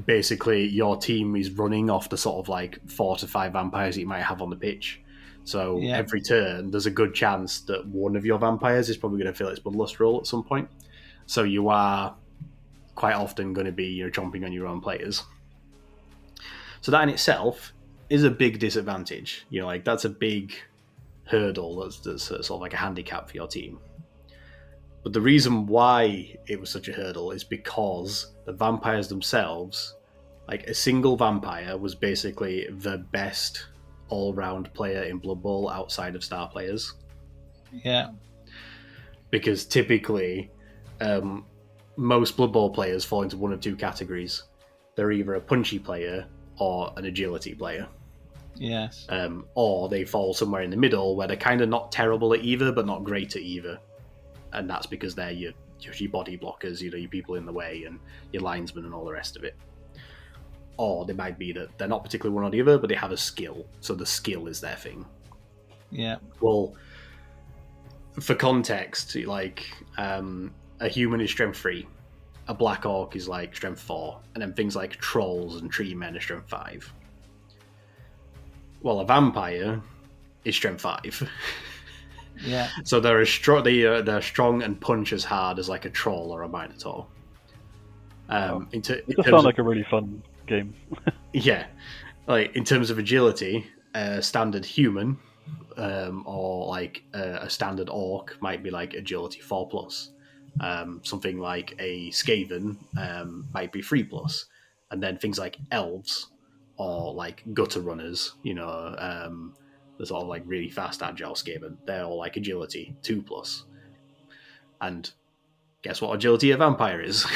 basically your team is running off the sort of like 4 to 5 vampires that you might have on the pitch. So every turn there's a good chance that one of your vampires is probably going to fill its bloodlust roll at some point. So you are quite often going to be chomping on your own players. So that in itself is a big disadvantage. Like that's a big hurdle that's sort of like a handicap for your team. But the reason why it was such a hurdle is because the vampires themselves, like a single vampire was basically the best all-round player in Blood Bowl outside of star players. Yeah. Because typically, most Blood Bowl players fall into one of two categories. They're either a punchy player or an agility player. Yes. Or they fall somewhere in the middle where they're kind of not terrible at either, but not great at either. And that's because they're your body blockers, your people in the way, and your linesmen and all the rest of it. Or they might be that they're not particularly one or the other, but they have a skill, so the skill is their thing. Yeah. Well, for context, like a human is strength 3, a black orc is like strength 4, and then things like trolls and tree men are strength 5. Well, a vampire is strength 5. Yeah. So they're strong and punch as hard as like a troll or a minotaur. It does sound like a really fun game. Yeah, like in terms of agility, a standard human or like a standard orc might be like agility 4+. Something like a Skaven might be 3+, and then things like elves or like gutter runners, the sort of like really fast agile Skaven, they're all like agility 2+. And guess what agility a vampire is?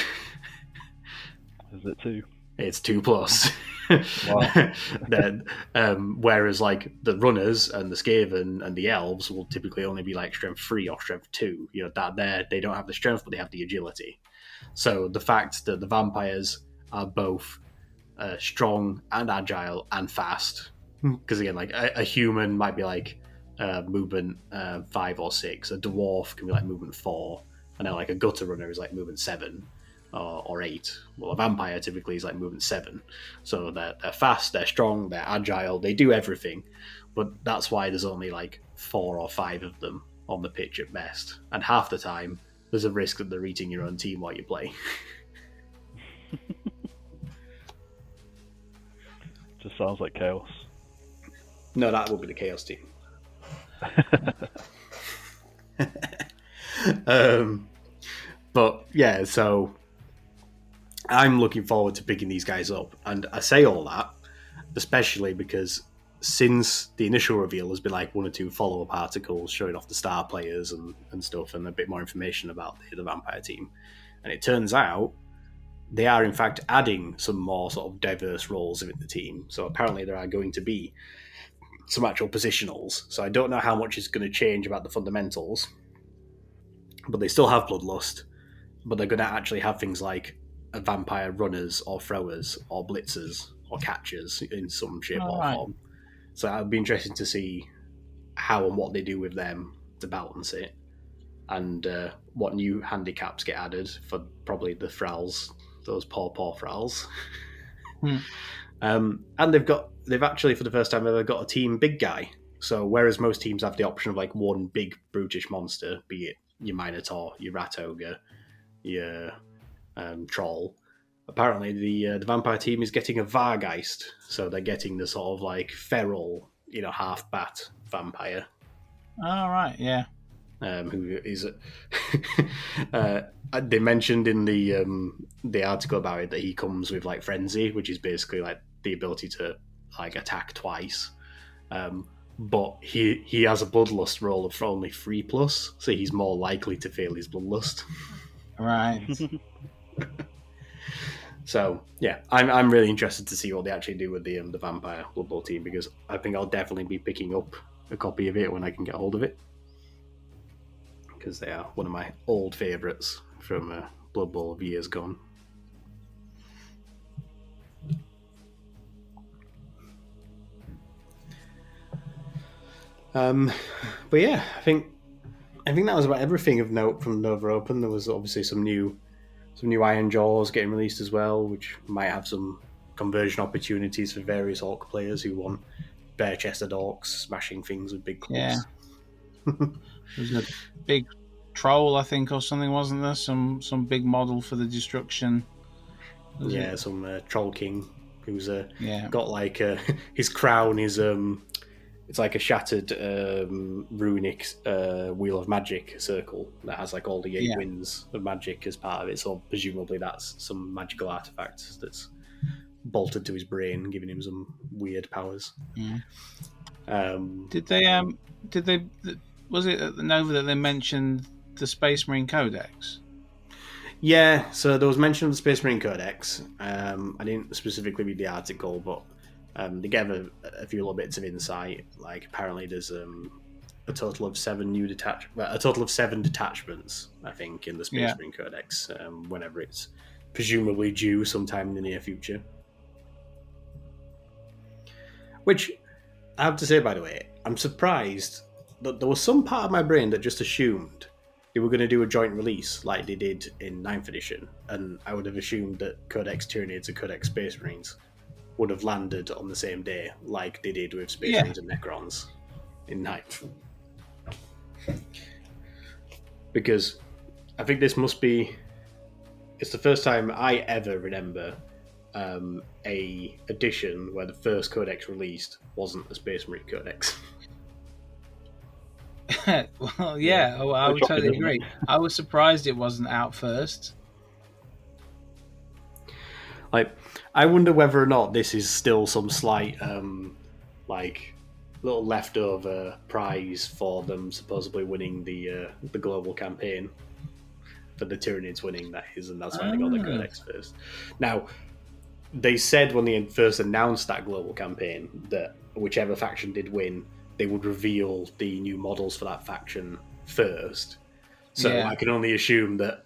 Is it 2? It's 2+. Wow. Then, whereas like the runners and the Skaven and the elves will typically only be like strength 3 or strength 2. That they don't have the strength, but they have the agility. So the fact that the vampires are both strong and agile and fast, because again, like a human might be like movement 5 or 6, a dwarf can be like movement 4, and then like a gutter runner is like movement 7 or 8. Well, a vampire typically is like movement 7. So they're fast, they're strong, they're agile, they do everything. But that's why there's only like 4 or 5 of them on the pitch at best. And half the time, there's a risk that they're eating your own team while you play. Just sounds like chaos. No, that would be the chaos team. But yeah, so I'm looking forward to picking these guys up. And I say all that, especially because since the initial reveal, there's been like 1 or 2 follow-up articles showing off the star players and stuff, and a bit more information about the vampire team. And it turns out they are in fact adding some more sort of diverse roles in the team. So apparently there are going to be some actual positionals. So I don't know how much is going to change about the fundamentals, but they still have bloodlust, but they're going to actually have things like a vampire runners or throwers or blitzers or catchers in some shape or form. So it'll be interesting to see how and what they do with them to balance it, and what new handicaps get added for probably the thralls, those poor thralls. And they've actually for the first time ever got a team big guy. So whereas most teams have the option of like one big brutish monster, be it your Minotaur, your Rat Ogre, your Troll, apparently the vampire team is getting a Vargeist. So they're getting the sort of like feral, half bat vampire. Oh, right, yeah. Who is they mentioned in the article about it that he comes with like frenzy, which is basically like the ability to like attack twice, but he has a bloodlust roll of only 3+, so he's more likely to fail his bloodlust. Right. So yeah, I'm really interested to see what they actually do with the vampire Blood Bowl team, because I think I'll definitely be picking up a copy of it when I can get hold of it, because they are one of my old favourites from Blood Bowl of years gone. But yeah, I think that was about everything of note from Nova Open. There was obviously some new Iron Jaws getting released as well, which might have some conversion opportunities for various orc players who want bare-chested orcs smashing things with big clubs. Yeah. There's a big troll, I think, or something, wasn't there? Some big model for the destruction. Some troll king who's got like his crown is it's like a shattered runic wheel of magic circle that has like all the 8 winds of magic as part of it. So presumably that's some magical artifact that's bolted to his brain, giving him some weird powers. Yeah. Did they? Was it at the Nova that they mentioned the Space Marine Codex? Yeah. So there was mention of the Space Marine Codex. I didn't specifically read the article, but they gave a few little bits of insight. Like apparently there's a total of 7 detachments, I think, in the Space Marine Codex. Whenever it's presumably due sometime in the near future. Which I have to say, by the way, I'm surprised that there was some part of my brain that just assumed they were going to do a joint release like they did in 9th edition, and I would have assumed that Codex Tyranids and Codex Space Marines would have landed on the same day, like they did with Space Marines and Necrons in 9th. Because I think it's the first time I ever remember a edition where the first Codex released wasn't a Space Marine Codex. Well, yeah, I would totally agree. I was surprised it wasn't out first. Like, I wonder whether or not this is still some slight, like, little leftover prize for them supposedly winning the global campaign, for the Tyranids winning, that is, and that's why they got the Codex first. Now, they said when they first announced that global campaign that whichever faction did win, they would reveal the new models for that faction first. So I can only assume that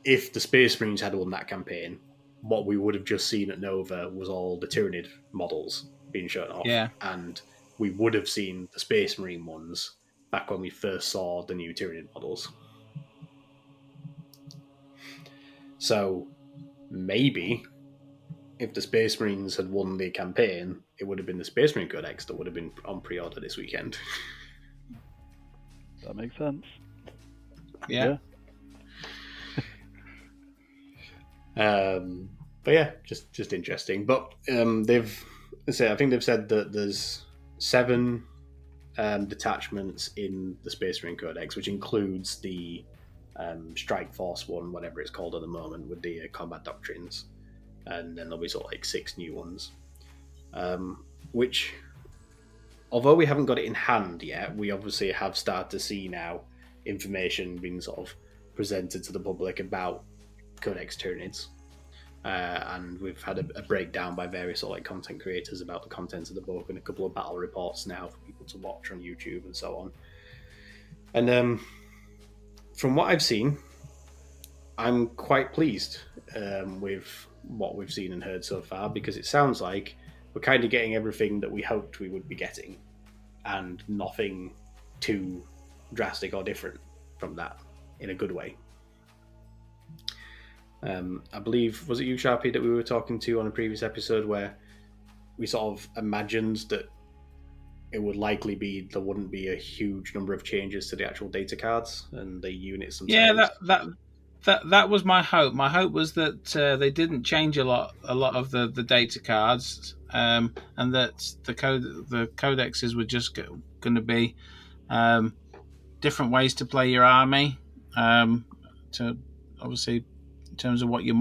if the Space Marines had won that campaign, what we would have just seen at Nova was all the Tyranid models being shown off. Yeah. And we would have seen the Space Marine ones back when we first saw the new Tyranid models. So maybe if the Space Marines had won the campaign, it would have been the Space Marine Codex that would have been on pre-order this weekend. That makes sense. Yeah. But yeah, just interesting. But I think they've said that there's 7 detachments in the Space Marine Codex, which includes the Strike Force one, whatever it's called at the moment, with the combat doctrines, and then there'll be sort of like 6 new ones. Which, although we haven't got it in hand yet, we obviously have started to see now information being sort of presented to the public about Codex Tyranids. And we've had a breakdown by various sort of like content creators about the contents of the book, and a couple of battle reports now for people to watch on YouTube and so on. And from what I've seen, I'm quite pleased with what we've seen and heard so far, because it sounds like we're kind of getting everything that we hoped we would be getting, and nothing too drastic or different from that in a good way. I believe, was it you, Sharpie, that we were talking to on a previous episode where we sort of imagined that it would likely be there wouldn't be a huge number of changes to the actual data cards and the units themselves? Yeah, that was my hope. My hope was that they didn't change a lot of the data cards, and that the codexes were just going to be different ways to play your army. To obviously, in terms of what your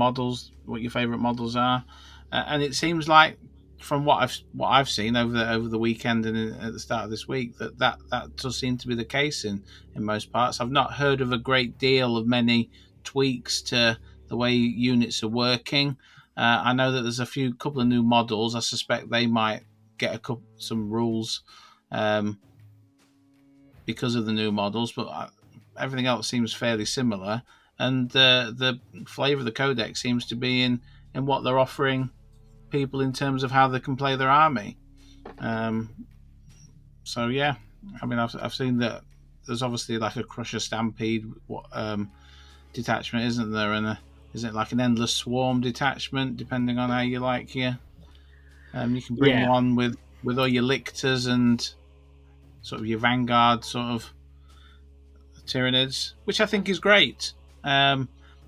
favourite models are, and it seems like from what I've seen over the weekend and at the start of this week that does seem to be the case in most parts. I've not heard of a great deal of many tweaks to the way units are working. I know that there's a couple of new models. I suspect they might get some rules because of the new models, but everything else seems fairly similar. And the flavour of the codex seems to be in what they're offering people in terms of how they can play their army. So yeah, I mean, I've seen that there's obviously like a Crusher Stampede detachment, isn't there? And is it like an Endless Swarm detachment, depending on how you like here? You can bring one with all your Lictors and sort of your Vanguard sort of Tyranids, which I think is great. And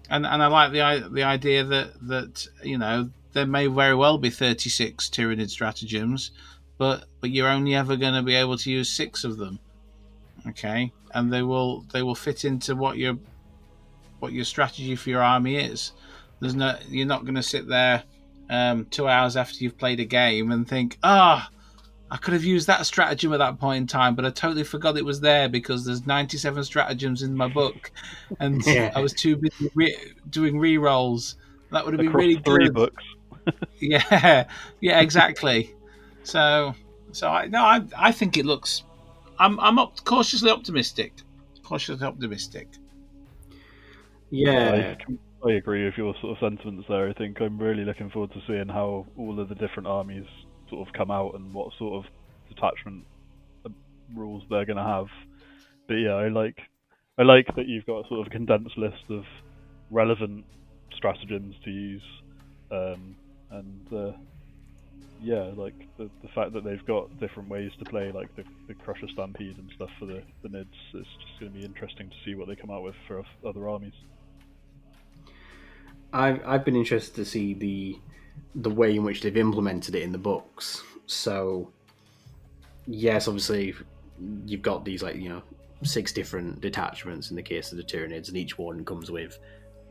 I like the idea that you know, there may very well be 36 Tyranid stratagems, but you're only ever going to be able to use 6 of them. Okay, and they will fit into what your strategy for your army is. You're not going to sit there 2 hours after you've played a game and think, I could have used that stratagem at that point in time, but I totally forgot it was there because there's 97 stratagems in my book, and I was too busy doing re-rolls. That would have been really good. 3 books. yeah, exactly. So I think it looks. I'm cautiously optimistic. Yeah, I agree with your sort of sentiments there. I think I'm really looking forward to seeing how all of the different armies sort of come out and what sort of detachment rules they're going to have. But yeah, I like that you've got sort of a condensed list of relevant stratagems to use, like the fact that they've got different ways to play, like the Crusher Stampede and stuff for the Nids. It's just going to be interesting to see what they come out with for other armies. I've been interested to see the way in which they've implemented it in the books. So yes, obviously you've got these 6 different detachments in the case of the Tyranids, and each one comes with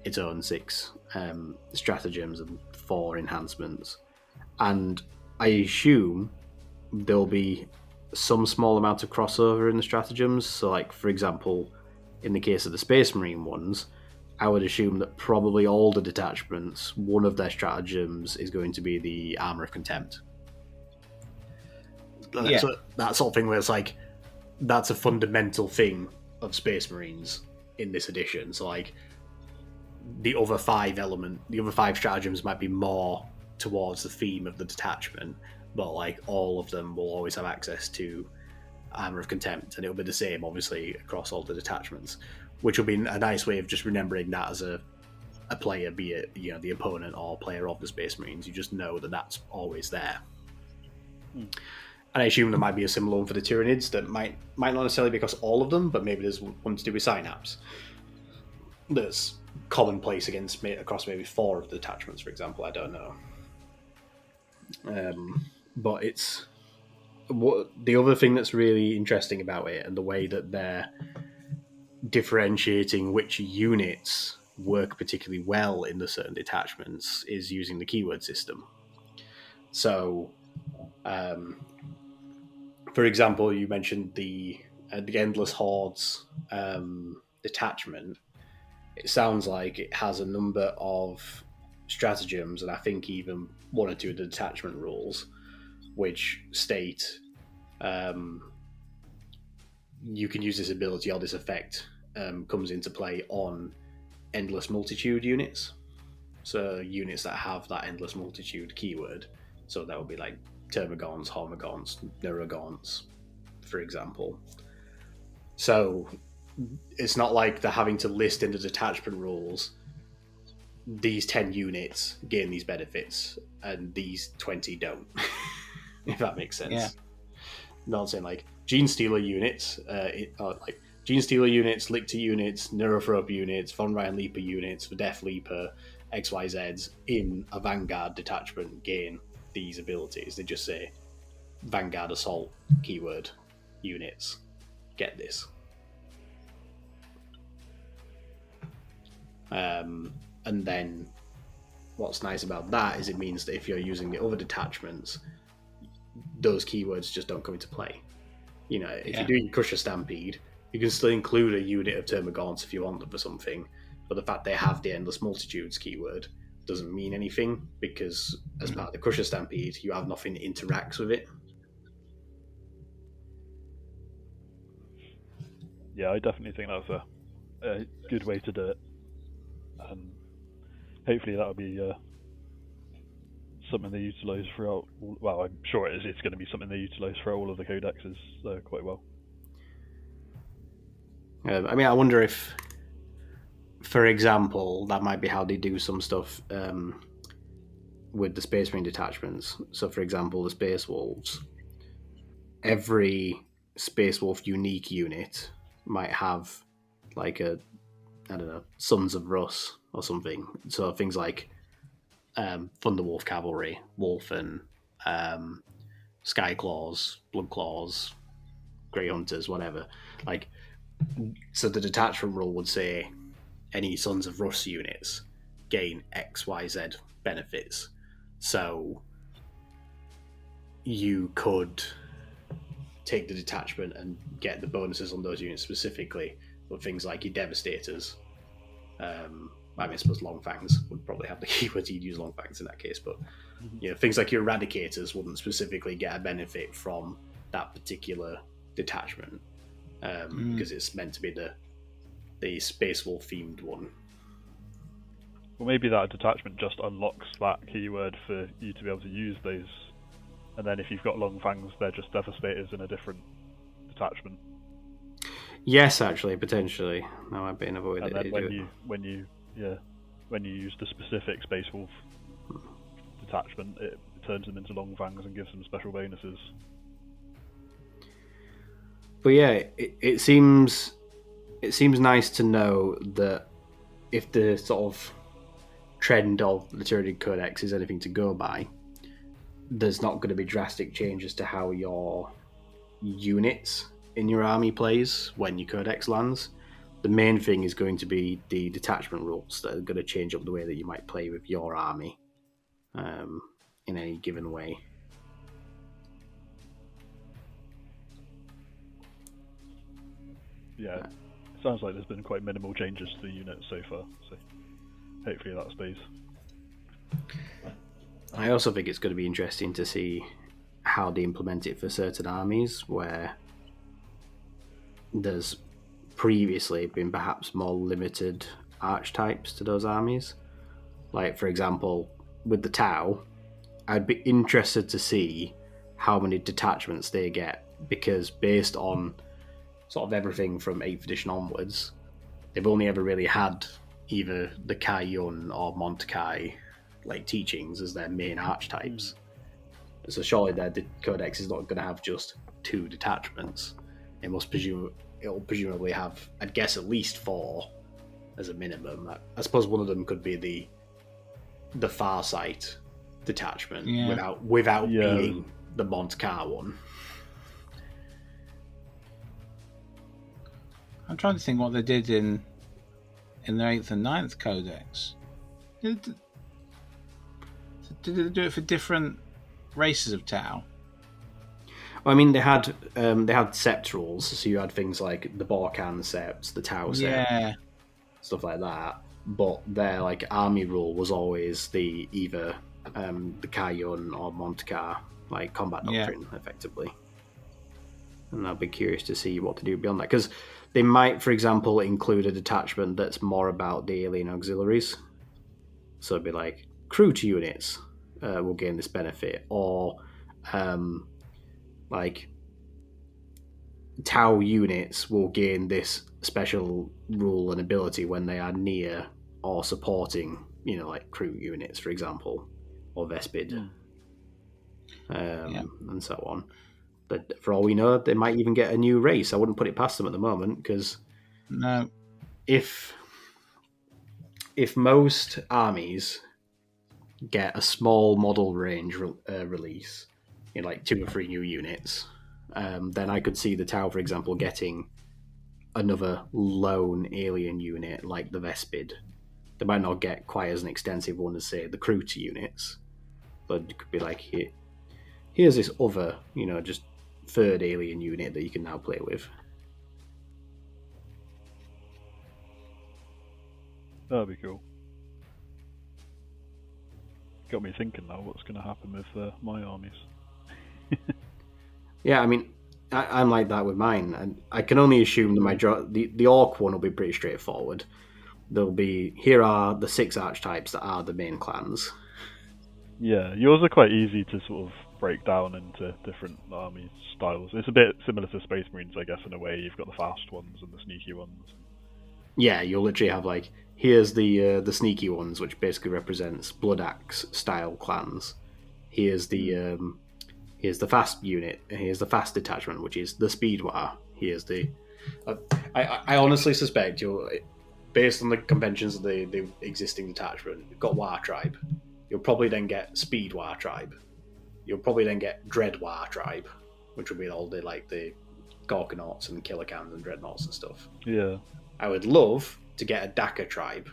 its own 6 stratagems and 4 enhancements. And I assume there'll be some small amount of crossover in the stratagems. So like, for example, in the case of the Space Marine ones, I would assume that probably all the detachments, one of their stratagems is going to be the Armour of Contempt. Yeah. So that sort of thing where it's like, that's a fundamental thing of Space Marines in this edition. So like, the other five stratagems might be more towards the theme of the detachment, but like all of them will always have access to Armor of Contempt, and it'll be the same obviously across all the detachments, which will be a nice way of just remembering that as a player, be it the opponent or player of the Space Marines. You just know that that's always there. And I assume there might be a similar one for the Tyranids that might not necessarily be across all of them, but maybe there's one to do with Synapse that's commonplace across maybe 4 of the detachments, for example. I don't know. But it's the other thing that's really interesting about it, and the way that they're differentiating which units work particularly well in the certain detachments, is using the keyword system. So, for example, you mentioned the Endless Hordes detachment. It sounds like it has a number of stratagems, and I think even 1 or 2 of the detachment rules, which state you can use this ability or this effect comes into play on Endless Multitude units. So units that have that Endless Multitude keyword. So that would be like Termagants, Hormagaunts, Neurogaunts, for example. So it's not like they're having to list in the detachment rules, these 10 units gain these benefits and these 20 don't. If that makes sense. Yeah. Not saying like Gene Stealer units, like Gene Stealer units, Lictor units, Neurophrobe units, Von Ryan Leaper units, the Death Leaper, XYZs in a Vanguard detachment gain these abilities. They just say Vanguard Assault keyword units get this. And then what's nice about that is it means that if you're using the other detachments, those keywords just don't come into play. If you're doing Crusher Stampede, you can still include a unit of Termagants if you want them for something, but the fact they have the Endless Multitudes keyword doesn't mean anything, because as part of the Crusher Stampede, you have nothing that interacts with it. Yeah, I definitely think that's a good way to do it. Hopefully that'll be something they utilise throughout. Well, I'm sure it is. It's going to be something they utilise throughout all of the codexes quite well. I wonder if, for example, that might be how they do some stuff with the Space Marine detachments. So, for example, the Space Wolves. Every Space Wolf unique unit might have like Sons of Rus or something. So things like Thunderwolf Cavalry, Wolfen, Skyclaws, Bloodclaws, Grey Hunters, whatever. So the detachment rule would say any Sons of Rus units gain XYZ benefits. So you could take the detachment and get the bonuses on those units specifically, but things like your Devastators, I suppose Longfangs would probably have the keyword. You'd use Longfangs in that case, but things like your Eradicators wouldn't specifically get a benefit from that particular detachment because it's meant to be the Space Wolf themed one. Well, maybe that detachment just unlocks that keyword for you to be able to use those, and then if you've got Longfangs, they're just Devastators in a different detachment. Yes, actually, potentially. That might be another way and that then when you use the specific Space Wolf detachment, it turns them into Longfangs and gives them special bonuses. But yeah, it seems nice to know that if the sort of trend of the Tyranid Codex is anything to go by, there's not going to be drastic changes to how your units in your army plays when your Codex lands. The main thing is going to be the detachment rules that are going to change up the way that you might play with your army in any given way. Yeah, it sounds like there's been quite minimal changes to the units so far, so hopefully that stays. I also think it's going to be interesting to see how they implement it for certain armies where there's previously been perhaps more limited archetypes to those armies. Like, for example, with the Tau, I'd be interested to see how many detachments they get, because based on sort of everything from 8th edition onwards, they've only ever really had either the Kai Yun or Montekai like teachings as their main archetypes. So surely their codex is not going to have just 2 detachments. It'll presumably have, I'd guess, at least 4 as a minimum. I suppose one of them could be the Farsight detachment without being the Montekai one. I'm trying to think what they did in their 8th and 9th codex. Did they do it for different races of Tau? I mean, they had sept rules, so you had things like the Borkan septs, the Tau sept, stuff like that. But their like army rule was always either the Kayun or Montekai, like combat doctrine, effectively. And I'd be curious to see what to do beyond that, because they might, for example, include a detachment that's more about the alien auxiliaries. So it'd be like crew to units will gain this benefit, or like Tau units will gain this special rule and ability when they are near or supporting, like crew units, for example, or Vespid, and so on. But for all we know, they might even get a new race. I wouldn't put it past them at the moment, because if most armies get a small model range release, like 2 or 3 new units, then I could see the Tau, for example, getting another lone alien unit like the Vespid. They might not get quite as an extensive one as, say, the crew to units, but it could be like, here's this other, just 3rd alien unit that you can now play with. That'd be cool. Got me thinking now what's going to happen with my armies. Yeah, I mean, I'm like that with mine, and I can only assume the Orc one will be pretty straightforward. Here are the 6 archetypes that are the main clans. Yeah, yours are quite easy to sort of break down into different army styles. It's a bit similar to Space Marines, I guess, in a way. You've got the fast ones and the sneaky ones. Yeah, you'll literally have like, here's the sneaky ones, which basically represents Blood Axe style clans. Here's the fast unit. Here's the fast detachment, which is the Speedwar. Here's the. I honestly suspect based on the conventions of the existing detachment, you've got War Tribe. You'll probably then get Speed War Tribe. You'll probably then get Dread War Tribe, which will be all the Gorkanauts and Killercans and Dreadnoughts and stuff. Yeah. I would love to get a Daka Tribe,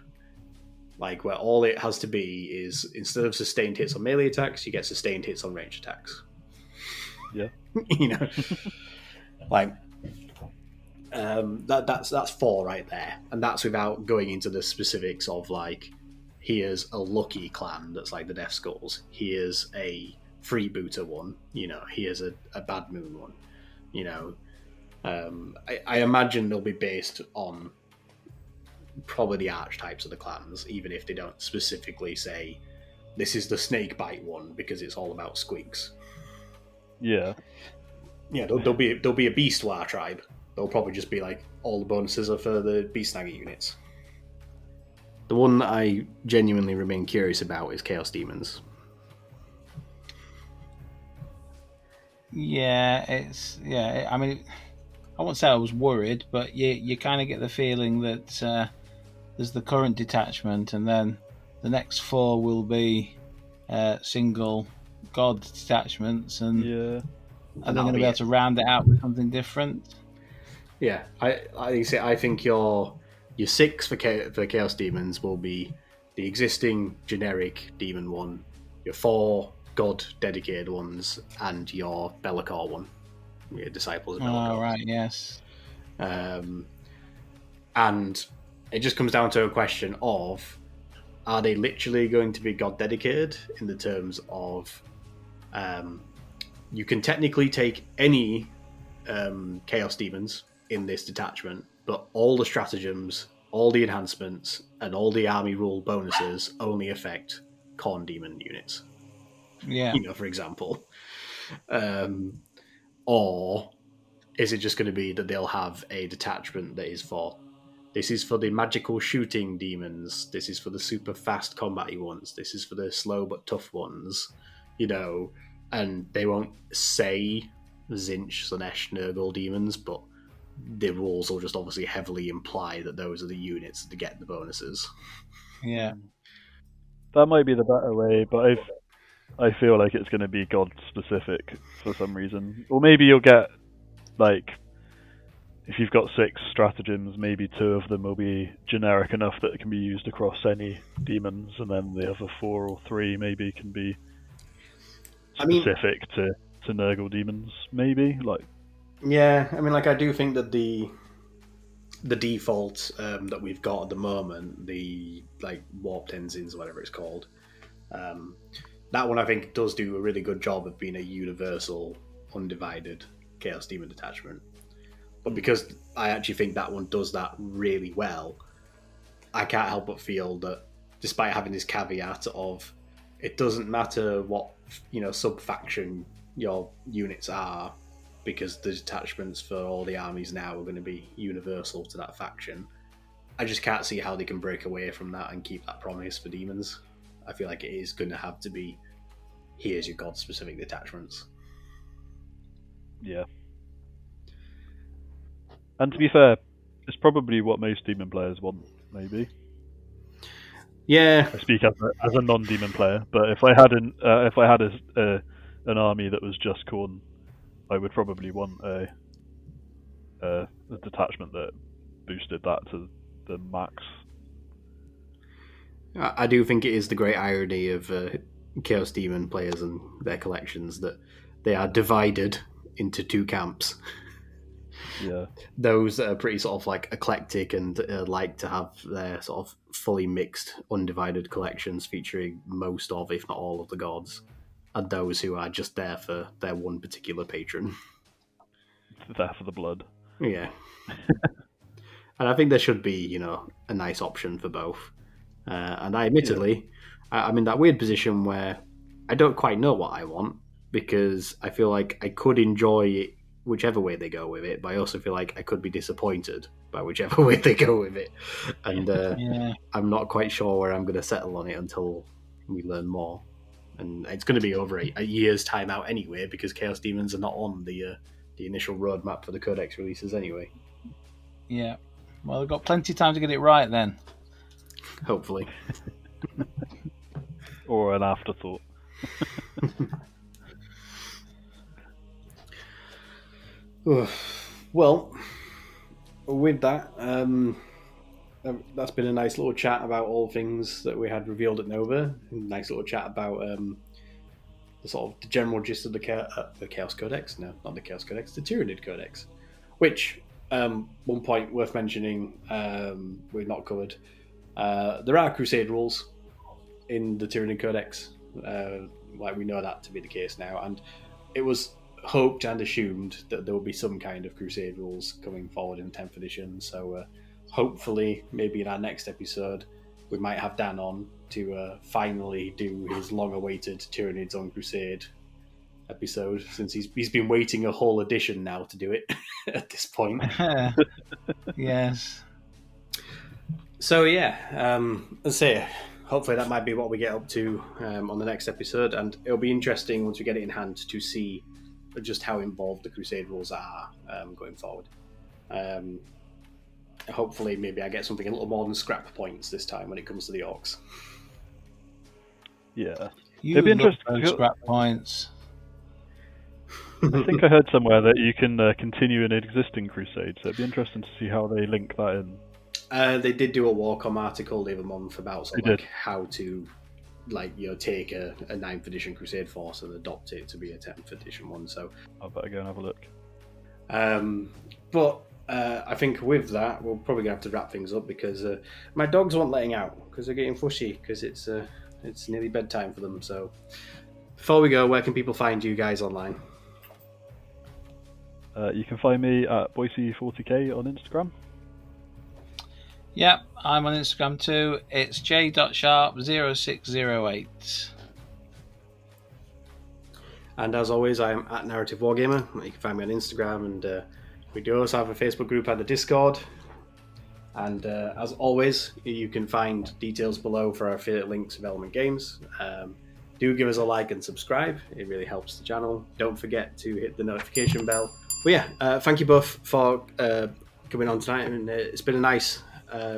like where all it has to be is, instead of sustained hits on melee attacks, you get sustained hits on range attacks. Yeah. That's 4 right there, and that's without going into the specifics of like, here's a lucky clan that's like the Death Skulls, here's a freebooter one, here's a Bad Moon one, I imagine they'll be based on probably the archetypes of the clans, even if they don't specifically say this is the Snakebite one because it's all about squigs. Yeah. Yeah, there'll be a Beast War Tribe. They'll probably just be like, all the bonuses are for the Beast Snagger units. The one that I genuinely remain curious about is Chaos Demons. I mean, I won't say I was worried, but you kind of get the feeling that there's the current detachment, and then the next 4 will be single god detachments, and are they going to be able to round it out with something different? Yeah, I think your 6 for Chaos Demons will be the existing generic Demon one, your 4 God dedicated ones, and your Be'lakor one, your Disciples of Be'lakor. Oh, right, yes. And it just comes down to a question of, are they literally going to be God dedicated in the terms of you can technically take any Chaos Demons in this detachment, but all the stratagems all the enhancements and all the army rule bonuses only affect Khorne demon units. Yeah. For example. Or is it just going to be that they'll have a detachment that is for, this is for the magical shooting demons, this is for the super fast combat-y ones, this is for the slow but tough ones, and they won't say Zinch, Slanesh, Nurgle demons, but the rules will just obviously heavily imply that those are the units that get the bonuses. Yeah. That might be the better way, but I feel like it's going to be god specific for some reason. Or maybe you'll get, like, if you've got 6 stratagems, maybe 2 of them will be generic enough that it can be used across any demons, and then the other 4 or 3 maybe can be specific to Nurgle demons, maybe. Yeah, I do think that the default that we've got at the moment, the Warped Ensigns, whatever it's called, that one I think does do a really good job of being a universal, undivided Chaos Demon detachment. But because I actually think that one does that really well, I can't help but feel that despite having this caveat of it doesn't matter what sub-faction your units are, because the detachments for all the armies now are going to be universal to that faction, I just can't see how they can break away from that and keep that promise for demons. I feel like it is going to have to be, here's your god-specific detachments. Yeah. And to be fair, it's probably what most demon players want, maybe. Yeah. I speak as a non-demon player, but if I had an army that was just Khorne, I would probably want a detachment that boosted that to the max. I do think it is the great irony of Chaos Demon players and their collections that they are divided into 2 camps. Yeah. Those that are pretty sort of eclectic and like to have their sort of fully mixed, undivided collections featuring most of, if not all of the gods, and those who are just there for their one particular patron. There for the blood. Yeah. And I think there should be, a nice option for both. And I admittedly, I'm in that weird position where I don't quite know what I want, because I feel like I could enjoy it whichever way they go with it, but I also feel like I could be disappointed by whichever way they go with it. And I'm not quite sure where I'm going to settle on it until we learn more. And it's going to be over a year's time out anyway, because Chaos Demons are not on the initial roadmap for the Codex releases anyway. Yeah. Well, they've got plenty of time to get it right then. Hopefully. Or an afterthought. Well, with that, that's been a nice little chat about all things that we had revealed at Nova. Nice little chat about the sort of the general gist of the Chaos Codex. No, not the Chaos Codex, the Tyranid Codex. Which, one point worth mentioning, we've not covered. There are Crusade rules in the Tyranid Codex. We know that to be the case now, and it was hoped and assumed that there will be some kind of Crusade rules coming forward in 10th edition. So hopefully, maybe in our next episode, we might have Dan on to finally do his long-awaited Tyranids on Crusade episode, since he's been waiting a whole edition now to do it at this point. Yes. So yeah, let's say hopefully that might be what we get up to on the next episode, and it'll be interesting once we get it in hand to see just how involved the Crusade rules are going forward. Hopefully maybe I get something a little more than scrap points this time when it comes to the orcs. Yeah. It'd be interesting. Scrap points. I think I heard somewhere that you can continue an existing Crusade, so it'd be interesting to see how they link that in. They did do a Warcom article the other month about how to take a 9th edition Crusade force and adopt it to be a 10th edition one. So I better go and have a look. But I think with that, we're probably going to have to wrap things up, because my dogs aren't letting out because they're getting fushy, because it's nearly bedtime for them. So before we go, where can people find you guys online? You can find me at Boise40k on Instagram. Yep, I'm on Instagram too. It's j.sharp0608. And as always, I am at Narrative Wargamer. You can find me on Instagram, and we do also have a Facebook group and a Discord. And as always, you can find details below for our affiliate links of Element Games. Do give us a like and subscribe. It really helps the channel. Don't forget to hit the notification bell. But yeah, thank you both for coming on tonight. And it's been a nice,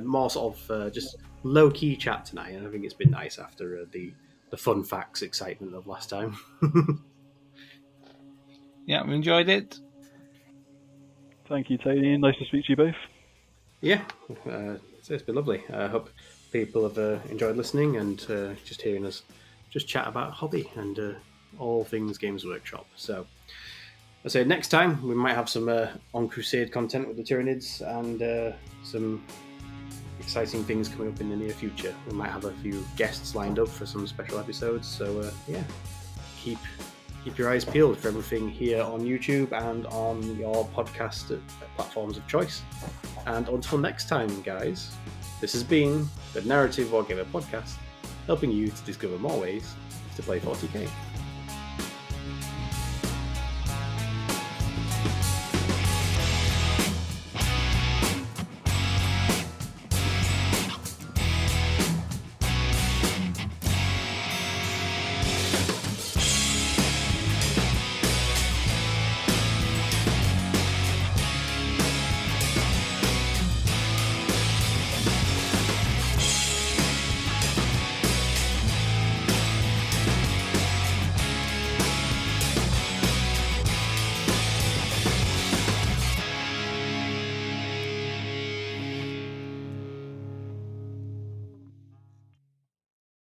more sort of just low-key chat tonight. And I think it's been nice after the fun facts excitement of last time. Yeah, we enjoyed it. Thank you, Tony. Nice to speak to you both. Yeah, it's been lovely. I hope people have enjoyed listening and just hearing us just chat about hobby and all things Games Workshop. So, I say next time we might have some on Crusade content with the Tyranids and some exciting things coming up in the near future. We might have a few guests lined up for some special episodes. So yeah, keep your eyes peeled for everything here on YouTube and on your podcast platforms of choice. And until next time, guys, this has been the Narrative Wargamer Podcast, helping you to discover more ways to play 40k.